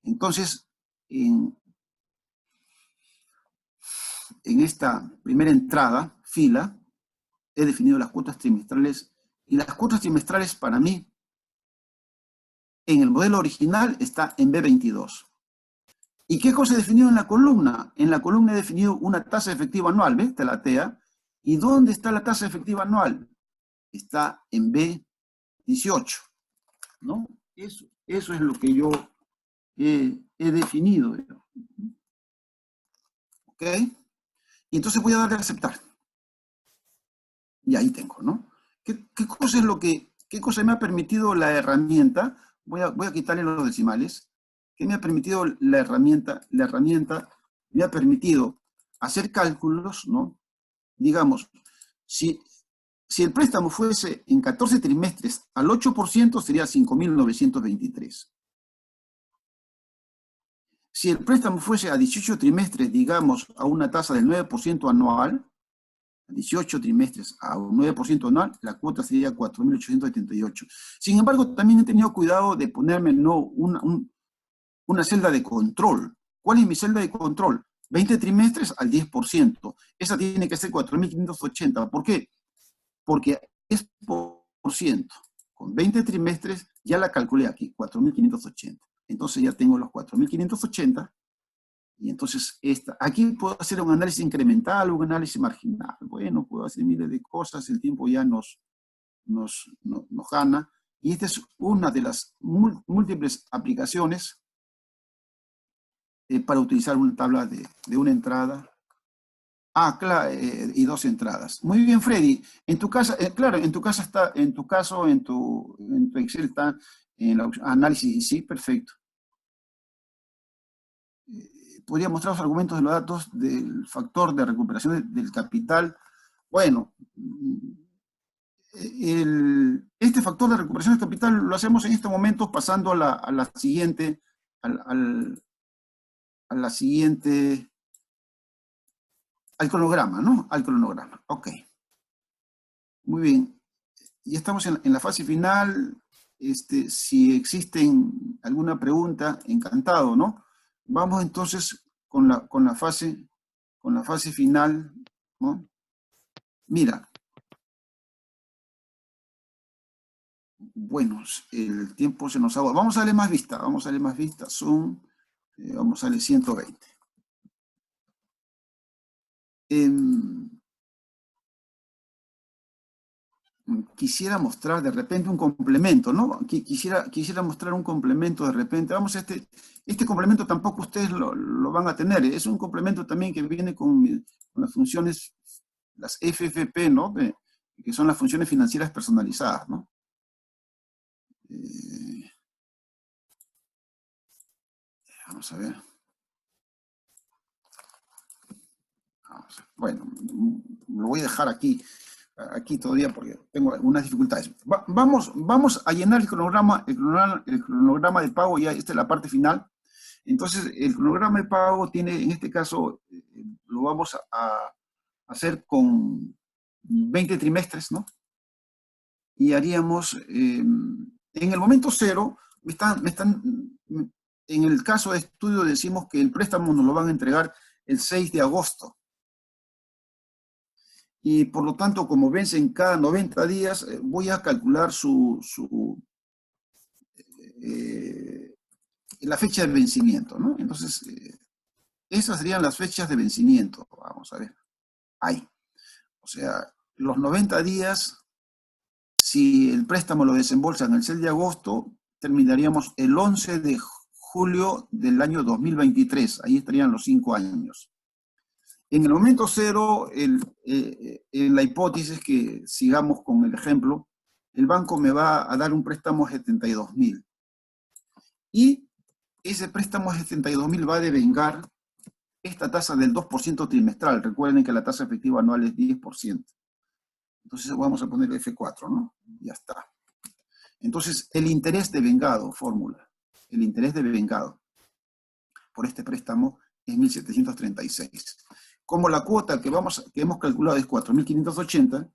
Entonces, en esta primera entrada, fila, he definido las cuotas trimestrales. Y las cuotas trimestrales para mí, en el modelo original, está en B22. ¿Y qué cosa he definido en la columna? En la columna he definido una tasa efectiva anual, ¿ves? Te la TEA. ¿Y dónde está la tasa efectiva anual? Está en B18, ¿no? Eso es lo que yo he definido. ¿Ok? Y entonces voy a darle a aceptar. Y ahí tengo, ¿no? ¿Qué cosa me ha permitido la herramienta? Voy a quitarle los decimales. ¿Qué me ha permitido la herramienta? La herramienta me ha permitido hacer cálculos, ¿no? Digamos, si el préstamo fuese en 14 trimestres al 8%, sería 5.923. Si el préstamo fuese a 18 trimestres, digamos, a una tasa del 9% anual, a 18 trimestres a un 9% anual, la cuota sería 4.878. Sin embargo, también he tenido cuidado de ponerme, ¿no?, una celda de control. ¿Cuál es mi celda de control? 20 trimestres al 10%. Esa tiene que ser 4.580. ¿Por qué? Porque es por ciento. Con 20 trimestres ya la calculé aquí, 4.580. Entonces ya tengo los 4.580. Y entonces aquí puedo hacer un análisis incremental, un análisis marginal. Bueno, puedo hacer miles de cosas, el tiempo ya nos gana. Y esta es una de las múltiples aplicaciones para utilizar una tabla de una entrada. Claro, y dos entradas. Muy bien, Freddy. En tu casa, claro, en tu casa está, en tu caso, en tu Excel está en la análisis, sí, perfecto. Podría mostrar los argumentos de los datos del factor de recuperación del capital. Bueno, este factor de recuperación del capital lo hacemos en este momento pasando a la siguiente, al cronograma, ¿no? Al cronograma, ok. Muy bien. Ya estamos en la fase final. Si existen alguna pregunta, encantado, ¿no? Vamos entonces con la fase final, ¿no? Mira. Bueno, el tiempo se nos agota. Vamos a darle más vista, Zoom, vamos a darle 120. Quisiera mostrar de repente un complemento, ¿no? Quisiera mostrar un complemento de repente. Vamos a este complemento tampoco ustedes lo van a tener. Es un complemento también que viene con las funciones, las FFP, ¿no? Que son las funciones financieras personalizadas, ¿no? Vamos a ver. Bueno, lo voy a dejar aquí todavía porque tengo algunas dificultades. Vamos a llenar el cronograma de pago, ya esta es la parte final. Entonces, el cronograma de pago tiene, en este caso, lo vamos a hacer con 20 trimestres, ¿no? Y haríamos, en el momento cero, en el caso de estudio decimos que el préstamo nos lo van a entregar el 6 de agosto. Y por lo tanto, como vencen cada 90 días, voy a calcular la fecha de vencimiento, ¿no? Entonces, esas serían las fechas de vencimiento. Vamos a ver. Ahí. O sea, los 90 días, si el préstamo lo desembolsa en el 6 de agosto, terminaríamos el 11 de julio del año 2023. Ahí estarían los 5 años. En el momento cero, en la hipótesis que sigamos con el ejemplo, el banco me va a dar un préstamo de 72.000. Y ese préstamo de 72.000 va a devengar esta tasa del 2% trimestral. Recuerden que la tasa efectiva anual es 10%. Entonces vamos a poner F4, ¿no? Ya está. Entonces, el interés devengado, fórmula. El interés devengado por este préstamo es 1.736. Como la cuota que hemos calculado es 4.580,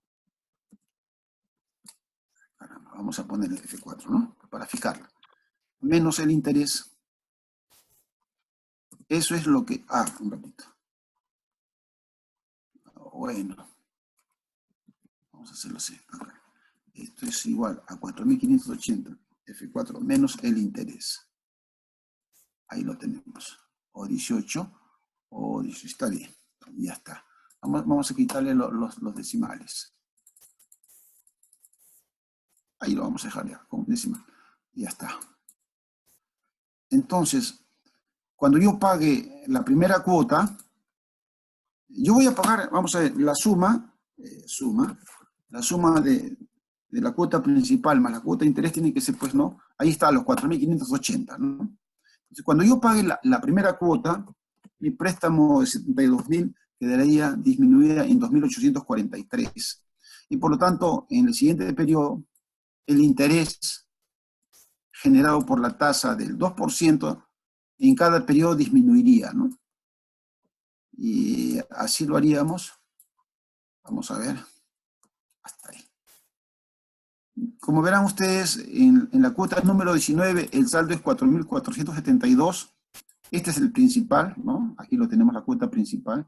vamos a poner el F4, ¿no? Para fijarla. Menos el interés. Eso es lo que... un ratito. Bueno. Vamos a hacerlo así. Acá. Esto es igual a 4.580, F4, menos el interés. Ahí lo tenemos. O 18, o 18, está bien. Ya está. Vamos a quitarle los decimales. Ahí lo vamos a dejar ya, con decimal. Ya está. Entonces, cuando yo pague la primera cuota, yo voy a pagar, vamos a ver, la suma de la cuota principal más la cuota de interés tiene que ser, pues, ¿no? Ahí está, los 4.580, ¿no? Entonces, cuando yo pague la primera cuota, mi préstamo de 72.000 quedaría disminuida en 2.843. Y por lo tanto, en el siguiente periodo, el interés generado por la tasa del 2% en cada periodo disminuiría, ¿no? Y así lo haríamos. Vamos a ver. Hasta ahí. Como verán ustedes, en la cuota número 19, el saldo es 4.472. Este es el principal, ¿no? Aquí lo tenemos, la cuota principal.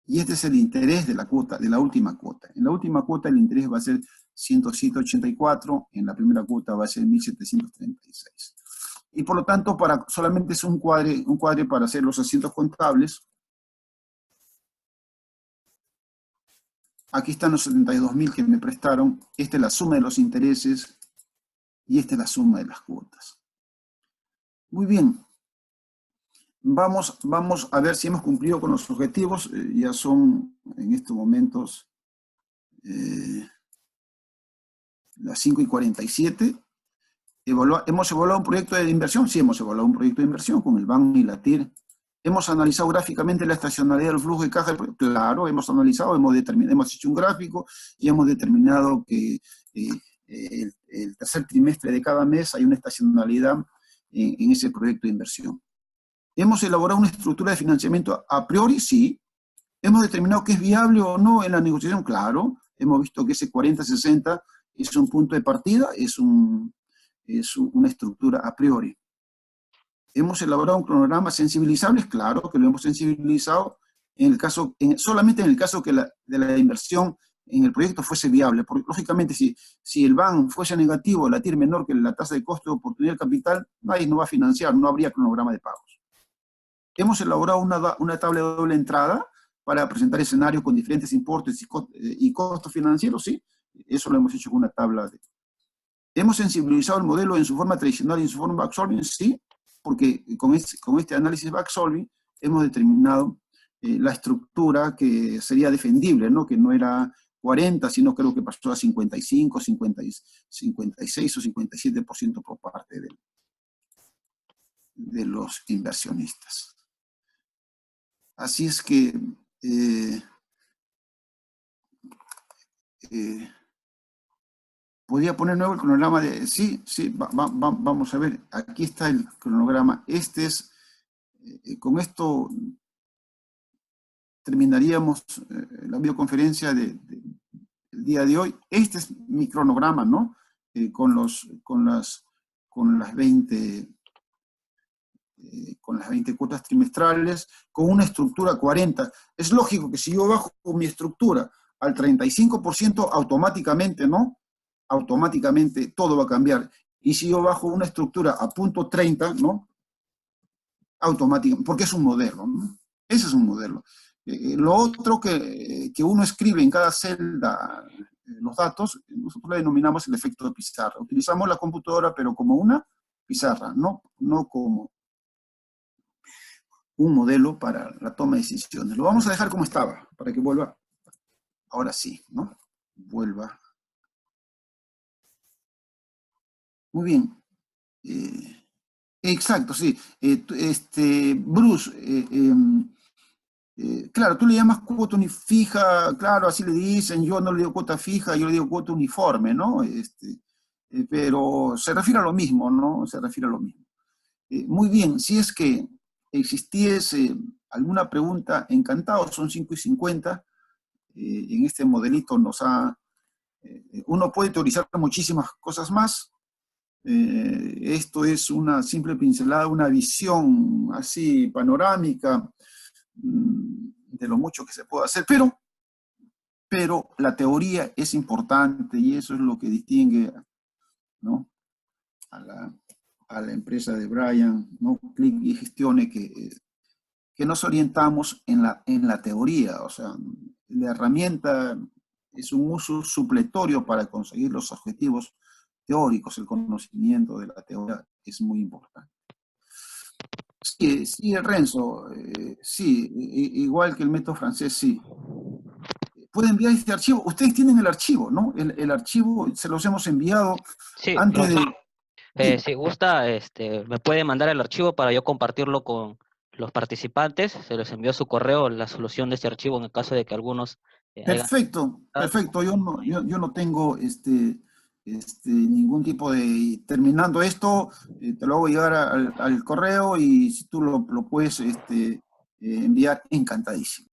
Y este es el interés de la cuota, de la última cuota. En la última cuota el interés va a ser 107.84, en la primera cuota va a ser 1.736. Y por lo tanto, solamente es un cuadre para hacer los asientos contables. Aquí están los 72.000 que me prestaron. Esta es la suma de los intereses y esta es la suma de las cuotas. Muy bien. Vamos a ver si hemos cumplido con los objetivos. Ya son en estos momentos las 5:47. ¿Hemos evaluado un proyecto de inversión? Sí, hemos evaluado un proyecto de inversión con el BAN y la TIR. ¿Hemos analizado gráficamente la estacionalidad del flujo de caja del proyecto? Claro, hemos analizado, hemos hecho un gráfico y hemos determinado que el tercer trimestre de cada mes hay una estacionalidad en ese proyecto de inversión. ¿Hemos elaborado una estructura de financiamiento a priori? Sí. ¿Hemos determinado que es viable o no en la negociación? Claro. Hemos visto que ese 40-60 es un punto de partida, es una estructura a priori. ¿Hemos elaborado un cronograma sensibilizable? Claro que lo hemos sensibilizado solamente en el caso de la inversión en el proyecto fuese viable. Porque, lógicamente, si el BAN fuese negativo, la TIR menor que la tasa de costo de oportunidad del capital, nadie nos va a financiar, no habría cronograma de pagos. Hemos elaborado una tabla de doble entrada para presentar escenarios con diferentes importes y costos financieros, sí. Eso lo hemos hecho con una tabla. ¿Hemos sensibilizado el modelo en su forma tradicional y en su forma backsolving? Sí, porque con este análisis backsolving hemos determinado la estructura que sería defendible, ¿no? Que no era 40, sino creo que pasó a 55, 56 o 57% por parte de los inversionistas. Así es que podría poner nuevo el cronograma de... Sí, vamos a ver. Aquí está el cronograma. Con esto terminaríamos la videoconferencia del día de hoy. Este es mi cronograma, ¿no? Con las 20 con las 20 cuotas trimestrales, con una estructura 40. Es lógico que si yo bajo mi estructura al 35%, automáticamente, ¿no? Automáticamente todo va a cambiar. Y si yo bajo una estructura a punto 30, ¿no? Automáticamente, porque es un modelo, ¿no? Ese es un modelo. Lo otro que uno escribe en cada celda, los datos, nosotros le denominamos el efecto de pizarra. Utilizamos la computadora, pero como una pizarra, no como un modelo para la toma de decisiones. Lo vamos a dejar como estaba, para que vuelva. Ahora sí, ¿no? Vuelva. Muy bien. Exacto, sí. Bruce, claro, tú le llamas cuota fija, claro, así le dicen, yo no le digo cuota fija, yo le digo cuota uniforme, ¿no? Pero se refiere a lo mismo, ¿no? Se refiere a lo mismo. Muy bien, si es que existiese alguna pregunta, encantado, son 5:50. En este modelito uno puede teorizar muchísimas cosas más. Esto es una simple pincelada, una visión así panorámica de lo mucho que se puede hacer, pero la teoría es importante y eso es lo que distingue, ¿no? a la empresa de Brian, ¿no? Click y Gestione, que nos orientamos en la teoría, o sea, la herramienta es un uso supletorio para conseguir los objetivos teóricos, el conocimiento de la teoría es muy importante. Sí, Renzo, sí, igual que el método francés, sí. Puede enviar este archivo, ustedes tienen el archivo, ¿no? El archivo se los hemos enviado Sí, antes de... Sí. si gusta, me puede mandar el archivo para yo compartirlo con los participantes. Se les envió a su correo la solución de este archivo en el caso de que algunos hayan... Perfecto, perfecto. Yo no tengo ningún tipo de... Terminando esto, te lo hago llegar al correo y si tú lo puedes enviar, encantadísimo.